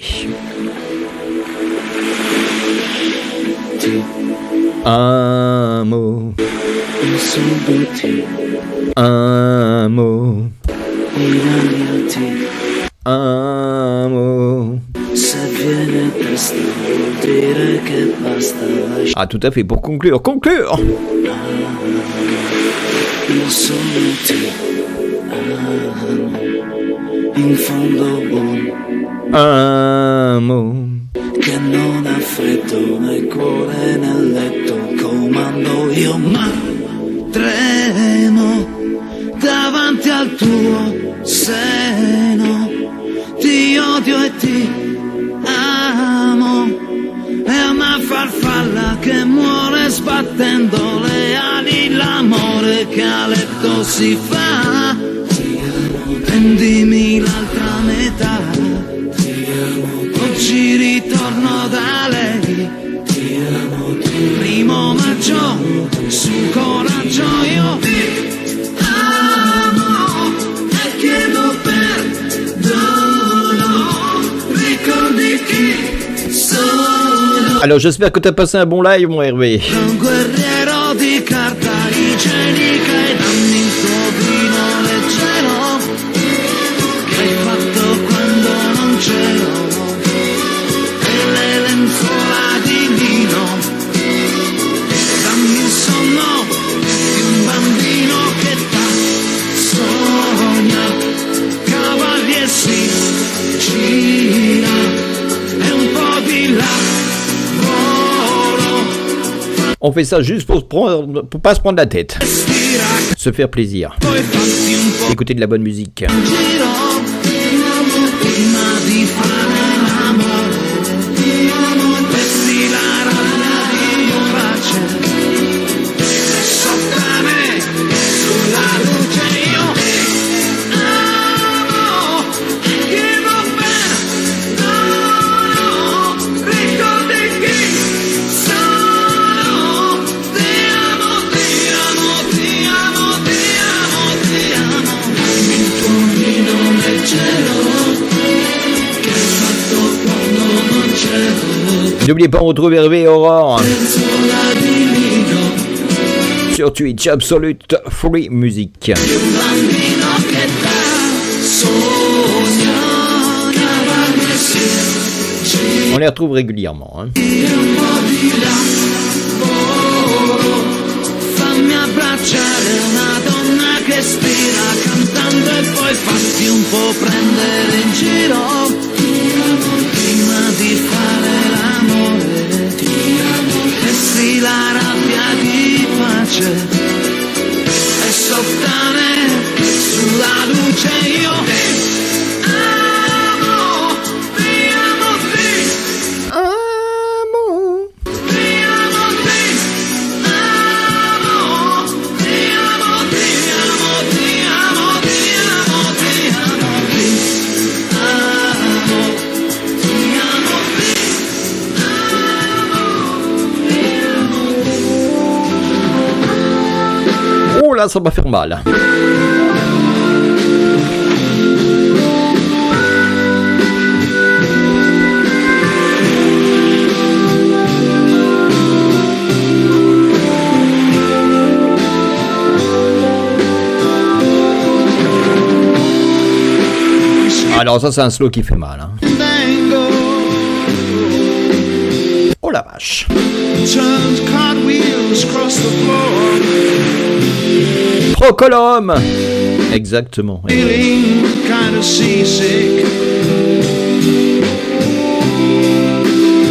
Amo. Amo. Amo. Se viene testa vuol dire che basta. Ah, tout à fait, pour conclure. Conclure. Io sono te, amo, in fondo buono, Amo. che non ha freddo nel cuore nel letto, comando io, ma tremo davanti al tuo seno, ti odio e ti amo, è una farfalla che muore sbattendo le ali, l'amore che a letto si fa, prendimi l'altra metà, oggi ritorno da lei, primo maggio, su coraggio io ti amo e chiedo perdono, ricordi chi sono. Alors, j'espère que t'as passé un bon live, mon Hervé. Un guerriero di carta igienica e dammi il tuo vino leggero che hai fatto quando non c'ero e le lenzuola di lino, dammi il sonno di un bambino che t'ha sogna, cavalli e si gira e un po' di là. On fait ça juste pour pas se prendre la tête. Se faire plaisir. Écouter de la bonne musique. N'oubliez pas, on retrouve Hervé et Aurore sur Twitch, Absolute Free Music. On les retrouve régulièrement. Hein. Fammi abbracciare una donna che spira cantando e poi fatti un po' prendere in giro prima di fare l'amore, resti la rabbia di pace e sottane sulla luce io amo, ti amo, ti amo, ti amo, ti amo, ti amo, ti amo, ti amo, ti amo, ti amo, ti amo, ti amo, ti amo. Oh là, ça va faire mal. Alors ça c'est un slow qui fait mal. Hein. Oh la vache. Procolum. Exactement. Kind of seasick.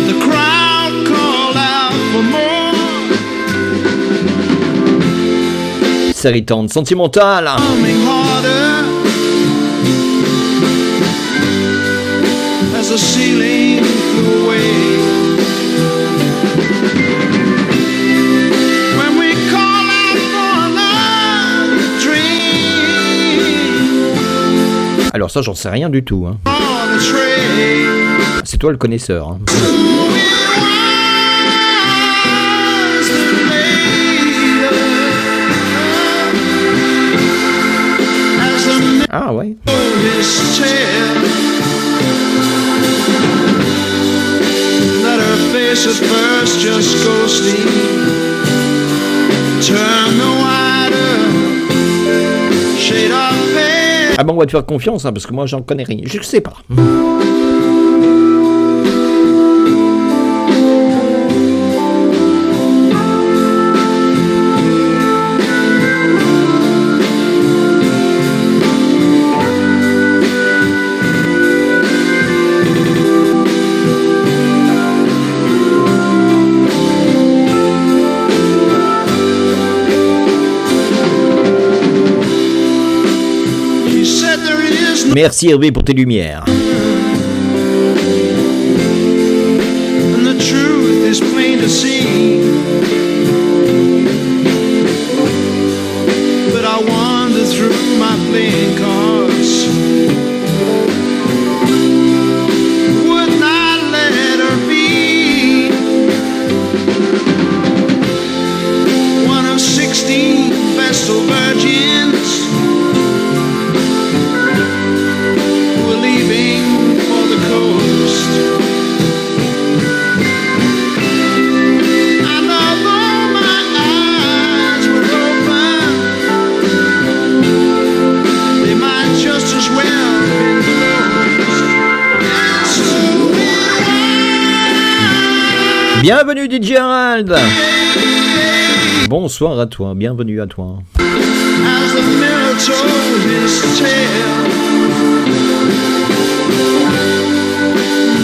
The crowd called out for more. Série tendre, sentimentale. Coming harder as the ceiling flew away. When we call out for another dream. Alors ça j'en sais rien du tout. Hein. On the train. C'est toi le connaisseur. Hein. ouais. his tail. Let her face at first just ghostly turn the wider shade of pale. Ah bon, on va te faire confiance, hein, parce que moi j'en connais rien. Je sais pas. He said there is no, Merci Hervé pour tes lumières. and the truth is plain to see. But I wander through my playing cards. Would not let her be one of 16 vestal virgins who are leaving for the coast. And although my eyes were open, they might just as well have been closed. So Bienvenue DJ Harald. Bonsoir à toi, bienvenue à toi. as the mirror told his tale,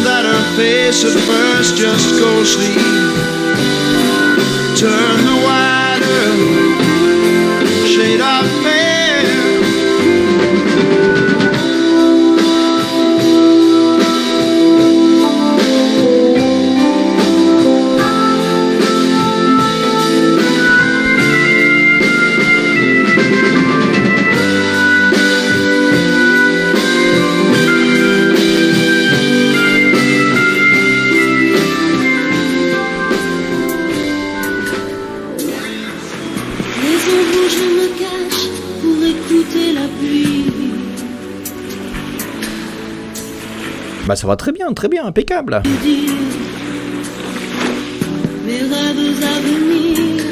that her face at first just ghostly turn the wider shade of pale. Les ombres où je me cache pour écouter la pluie. Bah ça va très bien, impeccable. Dire mes rêves à venir.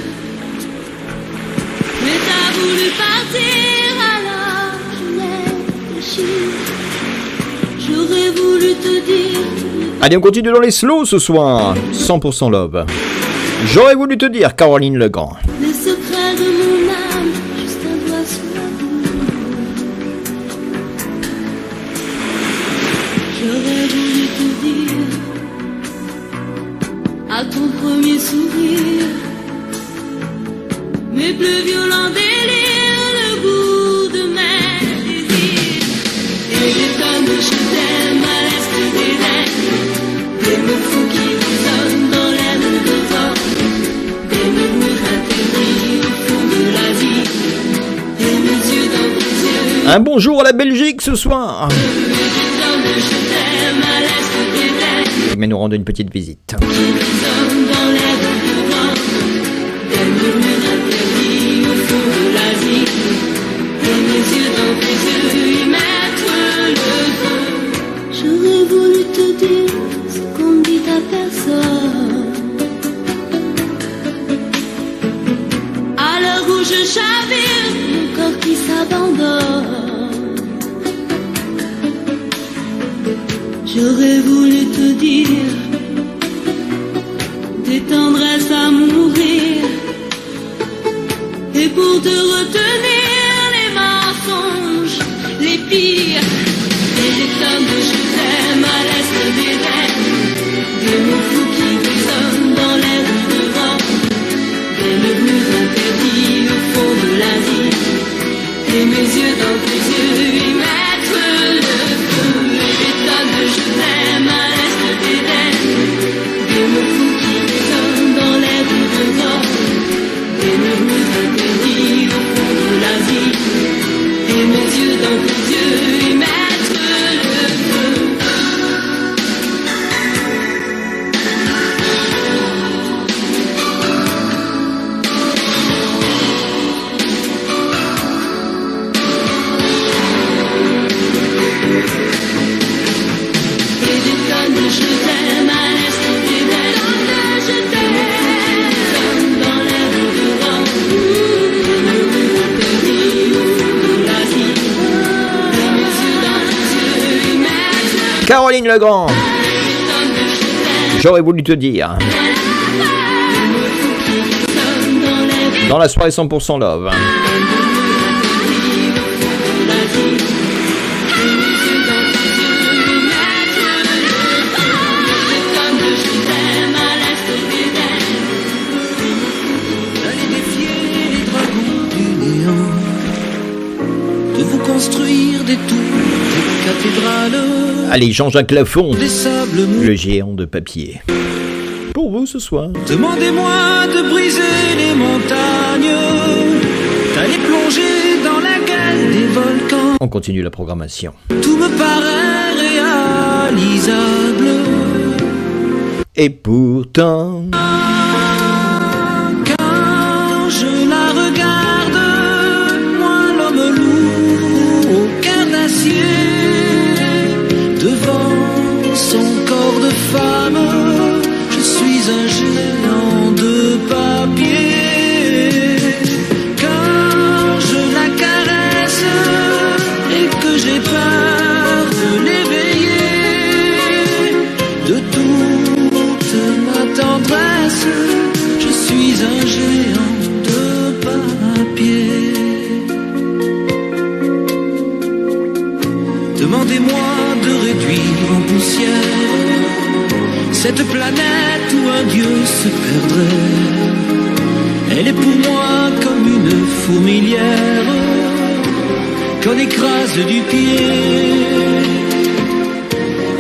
Mais t'as voulu partir alors je l'ai réfléchi. J'aurais voulu te dire Allez, on continue dans les slows ce soir. 100% love. J'aurais voulu te dire, Caroline Legrand. les secrets de mon âme, juste un doigt sur la bouche. J'aurais voulu te dire à ton premier sourire mes plus violents délires, le goût de mes désirs. Et des tonnes de je t'aime à l'est des rêves, des mots fous qui résonnent dans l'air de temps. Des murmures interdits au fond de la vie. Et mes yeux dans tes yeux. Un bonjour à la Belgique ce soir. Et des tonnes de je t'aime à l'est des rêves, Mais nous rendons une petite visite. qui résonnent dans l'air de temps. Des murmures interdits au fond de la vie. Et mes yeux dans tes yeux y mettre le feu. J'aurais voulu te dire ce qu'on ne dit à personne. À l'heure où je chavire, mon corps qui s'abandonne. J'aurais voulu te dire des tendresses à mourir. Et pour te retenir les mensonges, les pires. Et des tonnes de je t'aime à l'est des rêves. Des mots fous qui résonnent dans l'air de vent. Des murmures interdits au fond de la vie. Et mes yeux dans tes yeux y mettre le feu. Et des tonnes de je t'aime à l'est des rêves. Des mots fous qui résonnent dans l'air de vent. Des murmures interdits au fond de la vie. Et mes yeux dans tes yeux y mettre le feu. Caroline Legrand. J'aurais voulu te dire. Dans la soirée 100% Love. Construire des tours, des cathédrales. Allez, Jean-Jacques Lafont, des sables mous. le géant de papier. Pour vous ce soir. Demandez-moi de briser les montagnes, d'aller plonger dans la gueule des volcans. On continue la programmation. Tout me paraît réalisable. Et pourtant... Quand je la regarde, moi l'homme loup au cœur d'acier, devant son corps de femme, je suis un géant de papier. Quand je la caresse et que j'ai peur de l'éveiller, de toute ma tendresse, je suis un géant de papier. Demandez-moi de réduire en poussière cette planète où un dieu se perdrait. Elle est pour moi comme une fourmilière qu'on écrase du pied.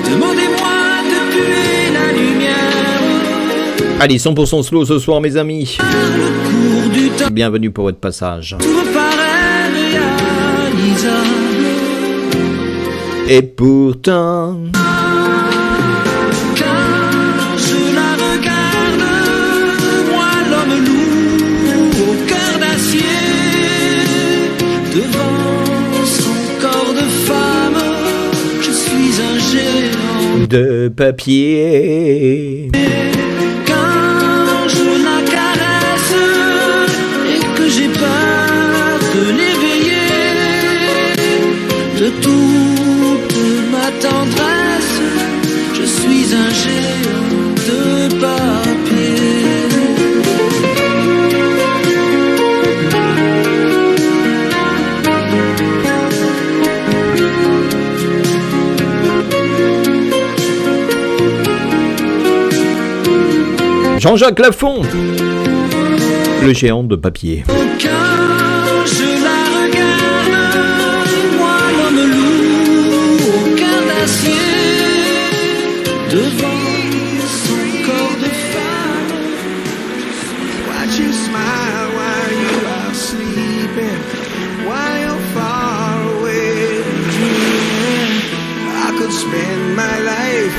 Demandez-moi de tuer la lumière. Allez, 100% slow ce soir, mes amis. Par le cours du temps, Bienvenue pour votre passage. tout me paraît réalisable. Et pourtant... Quand je la regarde, moi l'homme loup au cœur d'acier, devant son corps de femme, je suis un géant. de papier. Quand je la caresse et que j'ai peur de l'éveiller, de toute ma tendresse, je suis un géant de papier. Jean-Jacques Lafont, le géant de papier. Quand je la regarde, moi l'homme loup au cœur d'acier, devant son corps de femme. Watch you smile while you are sleeping, while you're far away dreaming. I could spend my life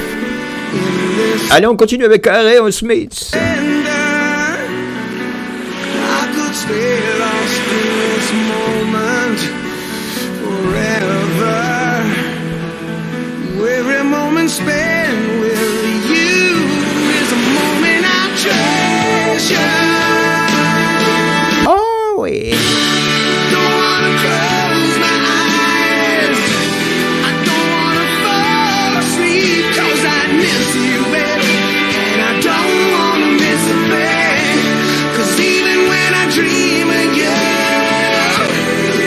in this Allez, on continue avec Aereo Smith. tender. I could stay lost in this moment forever. Every moment spent with you is a moment I treasure. Oh oui. Don't wanna close my eyes. I don't wanna fall asleep 'cause I miss you, baby. And I don't wanna miss a thing. 'Cause even when I dream of you,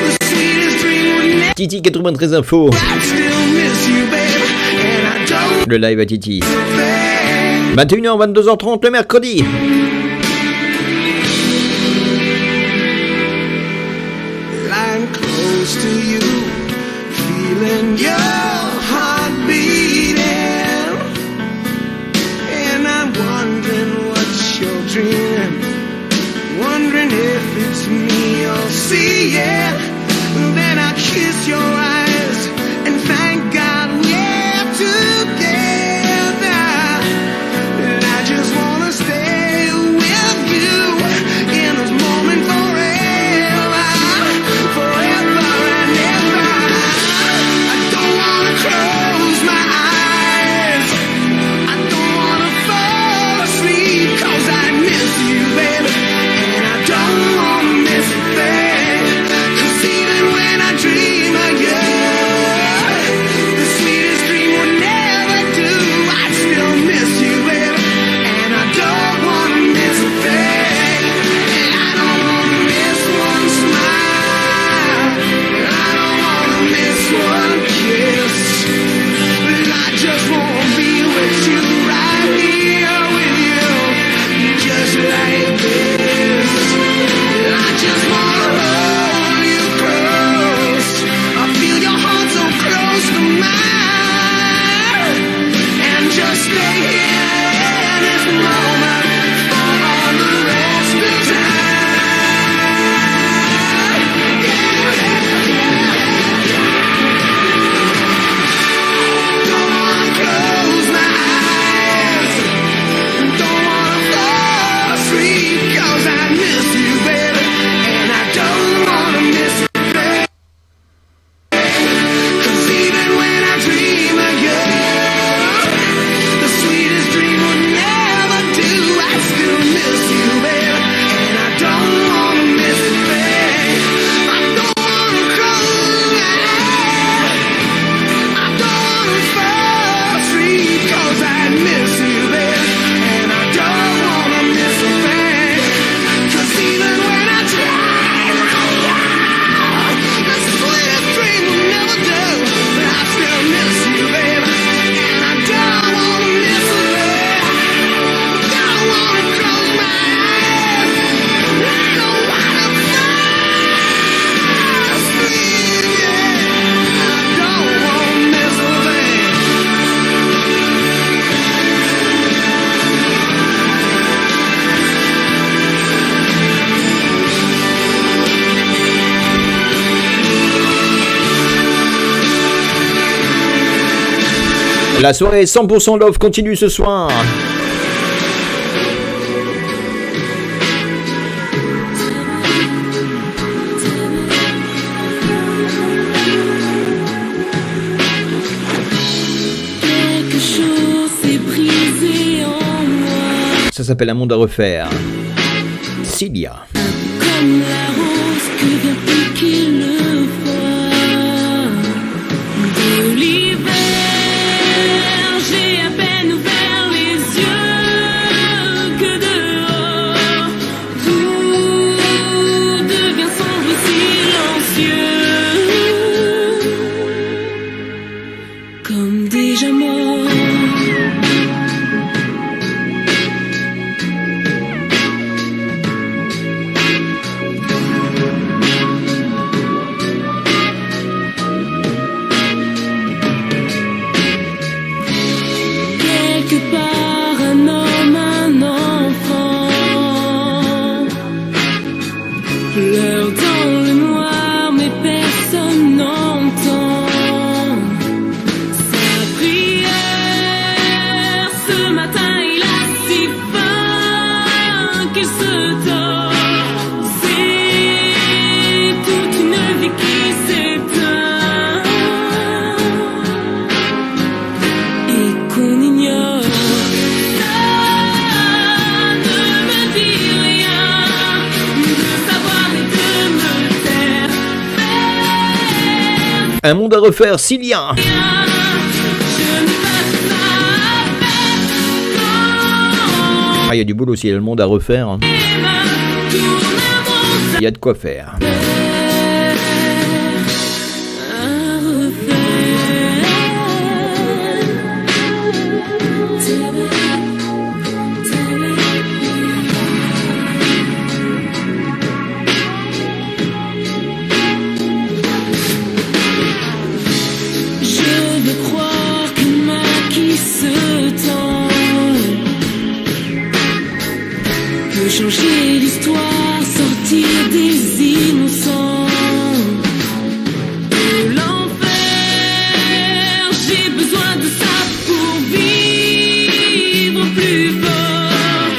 the sweetest dream would never Titi 93 Info, still miss you, baby. And I don't le live à Titi. think 21h, 22h30 le mercredi. lying close to you, feeling your heart beating, and I'm wondering what you're dreaming, wondering if it's me you're seeing. Then I kiss your eyes and thank God we're together. And I just wanna stay with you in this moment forever, forever and ever. I don't wanna close my eyes. I don't wanna fall asleep 'cause I miss you, baby. And I don't wanna miss a thing. La soirée 100% Love continue ce soir. Quelque chose s'est brisé en moi, Ça s'appelle Un monde à refaire. Cilia. comme la rose que vient piquer le froid de l'hiver. J'ai à peine ouvert les yeux que dehors tout devient sombre et silencieux, comme déjà mort. Quelque part un homme, un enfant pleure dans le noir, mais personne n'entend sa prière. Ce matin il a si faim qu'il se tord. C'est toute une vie qui s'éteint et qu'on ignore. Ça ne me dit rien de savoir et de me taire. Un monde à refaire, Cilia. Je ne passe pas Ah, il y a du boulot aussi, il y a le monde à refaire. Il y a de quoi faire. Je veux croire qu'une main qui se tend peut changer l'histoire, sortir des innocents de l'enfer. J'ai besoin de ça pour vivre plus fort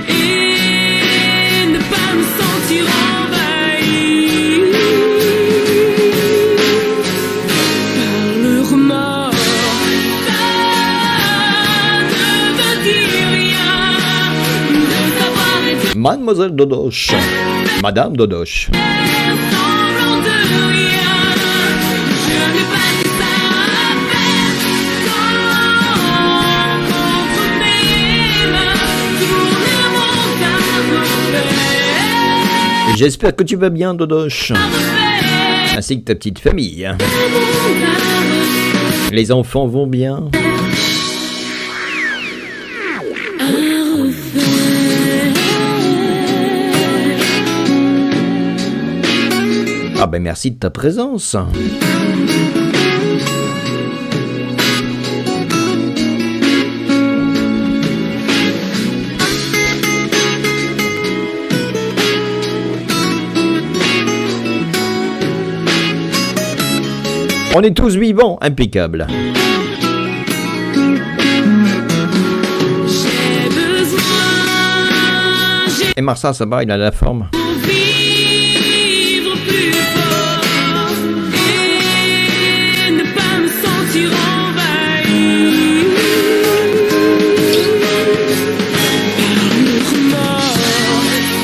et ne pas me sentir envahi par le remords. Ça ne me dit rien de savoir et de Mademoiselle Dodoche. Madame Dodoche. faire semblant de rien. Je n'ai pas dit ça à personne. Contre mes mains, tourner mon tableau fait. J'espère que tu vas bien, Dodoche. Refaire, Ainsi que ta petite famille. mon tableau Les enfants vont bien. Ah ben merci de ta présence. On est tous vivants, impeccable. J'ai besoin, j'ai Et Marcin, ça va, il a la forme. pour vivre plus fort et ne pas me sentir envahi par le remords.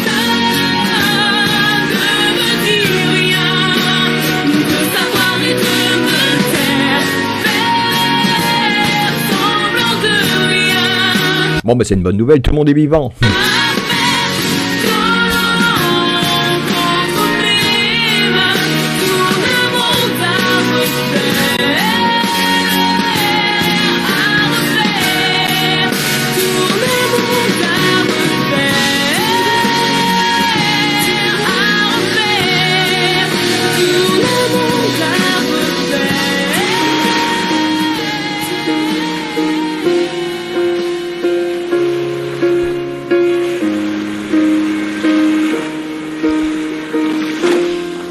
Ça ne me dit rien de savoir et de me taire, faire semblant de rien. Bon ben c'est une bonne nouvelle, tout le monde est vivant.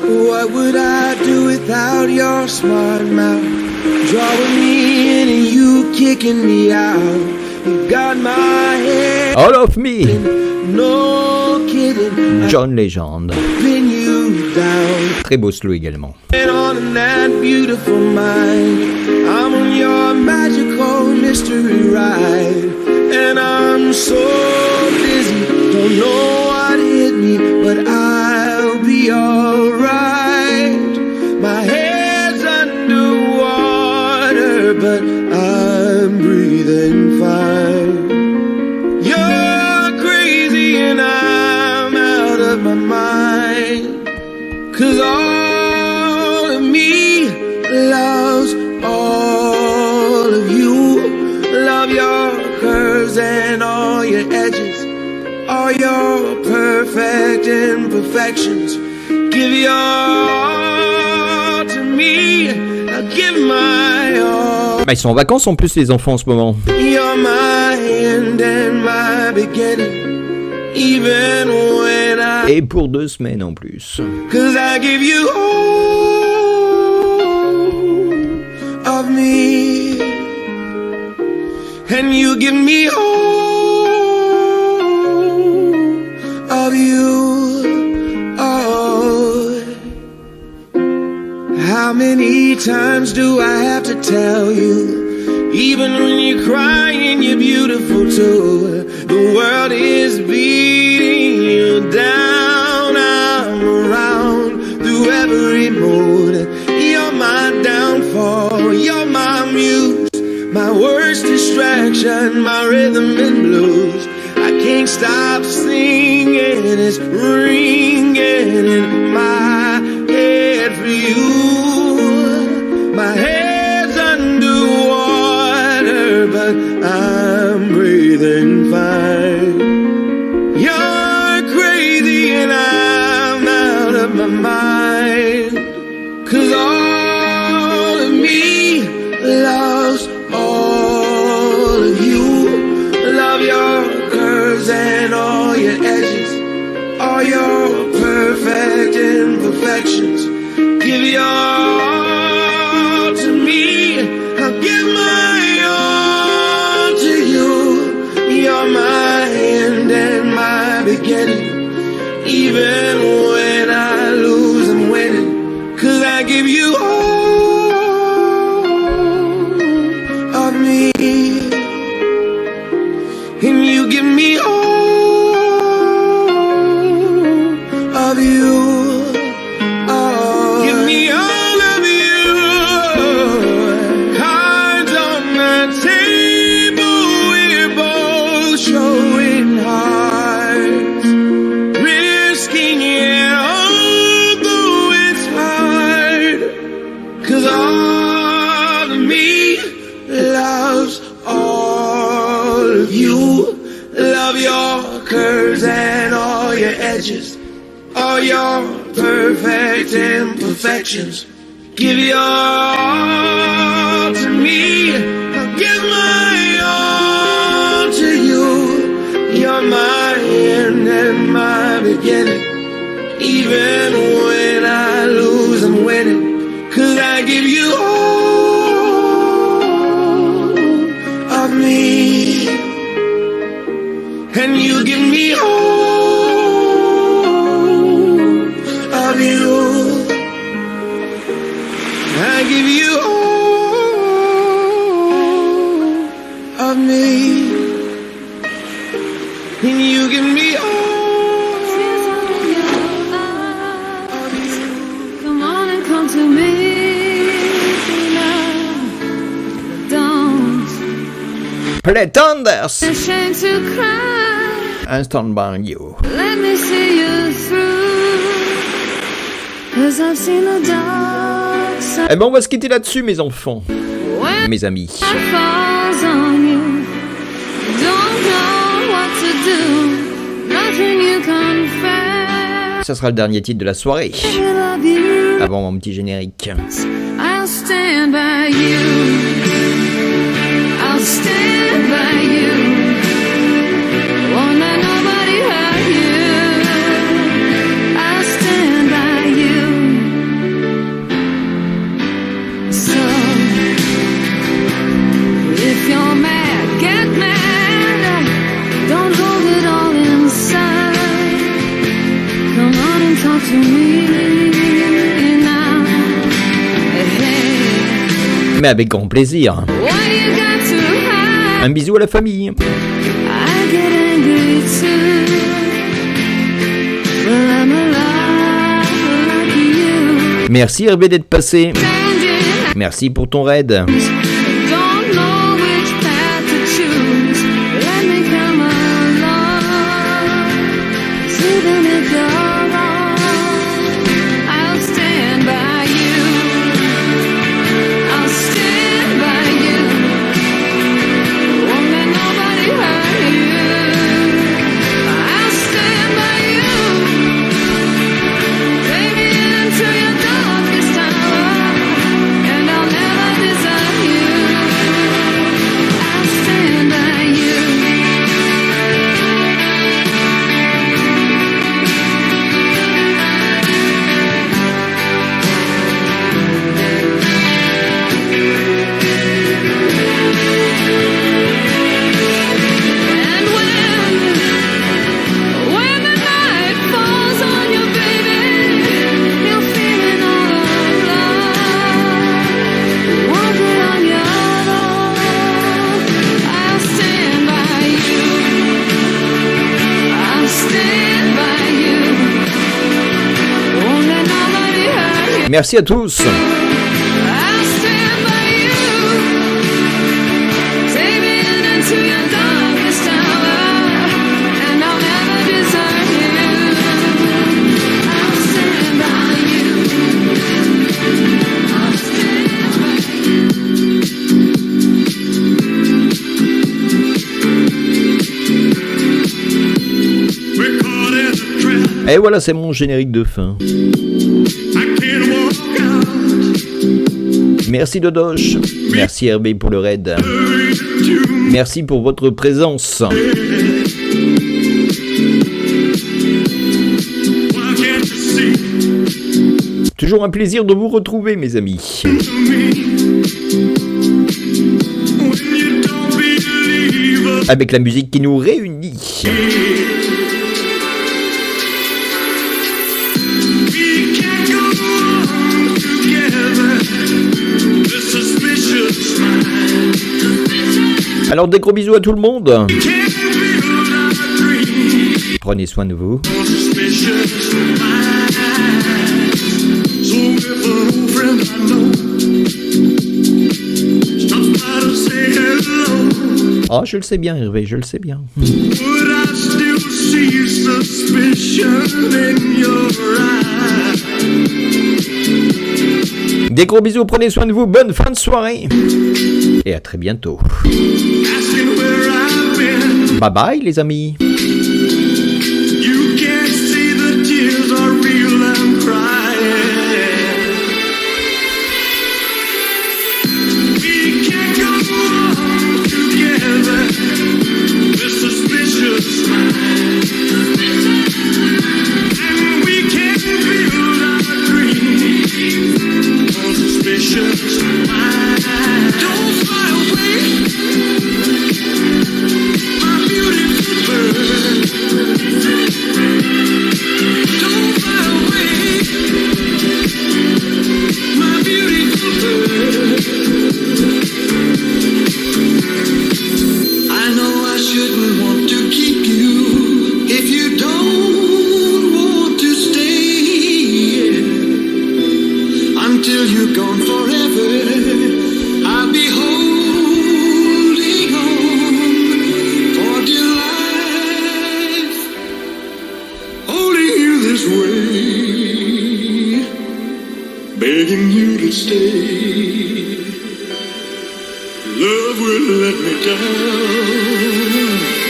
What would I do without your smart mouth? Drawing me in and you you kicking me out. You got my head, All of Me, no kidding. John Legend. Pin you down. Très beau slow également. And on that beautiful mind, I'm on your magical mystery ride. And I'm so busy, don't know what hit me, but I'll be alright. My head's underwater, but I'm breathing fine. You're crazy and I'm out of my mind. 'Cause all of me loves all of you. Love your curves and all your edges, all your perfect imperfections. Give your all to me, I'll give my all. Bah, ils sont en vacances en plus les enfants en ce moment. You're my end and my beginning, even when I... Et pour 2 semaines en plus. 'Cause I give you all of me, and you give me all of you. Oh, how many times do I have to tell you? Even when you're crying, you're beautiful too. The world is beating you down. I'm around through every mood. You're my downfall, you're my muse, my worst distraction, my rhythm and blues. I can't stop singing, it's ringing in my head for you. My head's underwater, but I'm breathing fine. You're crazy and I'm out of my mind. 'Cause all of me loves all of you. Love your curves and all your edges, all your perfect imperfections. Give your all to me, I'll give my all to you. You're my end and my beginning, even when I lose I'm winning. 'Cause I give you all of me, and you give me all of you. Oh, give me all of you. Cards on the table, we're both showing hearts, risking it although it's hard. 'Cause all of me loves all of you. Love your curves and all your edges, all your perfect imperfections. Give your all to me, I'll give my all to you. You're my end and my beginning, even when I lose I'm winning. 'Cause I give you all of me, and you give me all of you. I give you all of me, and you give me all of you. Come on and come to me, don't Pretenders, ashamed to cry. un Stand By You. Let me see you through, 'cause I've seen the dark side Eh ben on va se quitter là-dessus mes enfants, when mes amis. it falls on you. Don't know what to do, nothing you confess. Ça sera le dernier titre de la soirée, I love you, avant mon petit générique. I'll stand by you, I'll stand by you, won't let nobody hurt you, I'll stand by you. So now. Hey, Mais avec grand plaisir. why you got to hide? Un bisou à la famille. I get angry too. Well, I'm alive like you. Merci Hervé d'être passé. Changing, Merci pour ton raid. don't know which path to choose. Let me come along. 'Cause even if you're wrong, I'll stand by you. I'll stand by you. Won't let nobody hurt you. I'll stand by you. Take me into your darkest hour, and I'll never desert you. I'll stand by you. And when the night falls on you, baby, you're feeling all alone. Won't be on your own. I'll stand by you. I'll stand by you. Won't let nobody hurt you. Merci à tous. I'll stand by you. Take me into your darkest hour, and I'll never desert you. I'll stand by you. I'll stand by We're caught in a trap. Et voilà, c'est mon générique de fin. I can't walk out. Merci Dodoche. Merci Hervé pour le raid. You Merci pour votre présence. why can't you see Toujours un plaisir de vous retrouver, mes amis. me when you don't believe us? Avec la musique qui nous réunit. We can't go on together. The suspicious mind Alors des gros bisous à tout le monde. can't build our dreams. Prenez soin de vous. Suspicious mind. So if an old friend I know stops by to say hello, Ah, je le sais bien Hervé, je le sais bien. would I still see suspicion in your eyes? Des gros bisous, prenez soin de vous, bonne fin de soirée. Et à très bientôt. Asking where I've been. Bye bye les amis. You can't see the tears are real, I'm crying. We can't go on together with suspicious minds. And we can't build our dreams on suspicious minds. Don't fly away, my beautiful bird. Don't fly away, my beautiful bird. I know I shouldn't want to keep you if you don't want to stay. Until you're gone forever, I'll be holding on for dear life, holding you this way, begging you to stay. Love will let me down.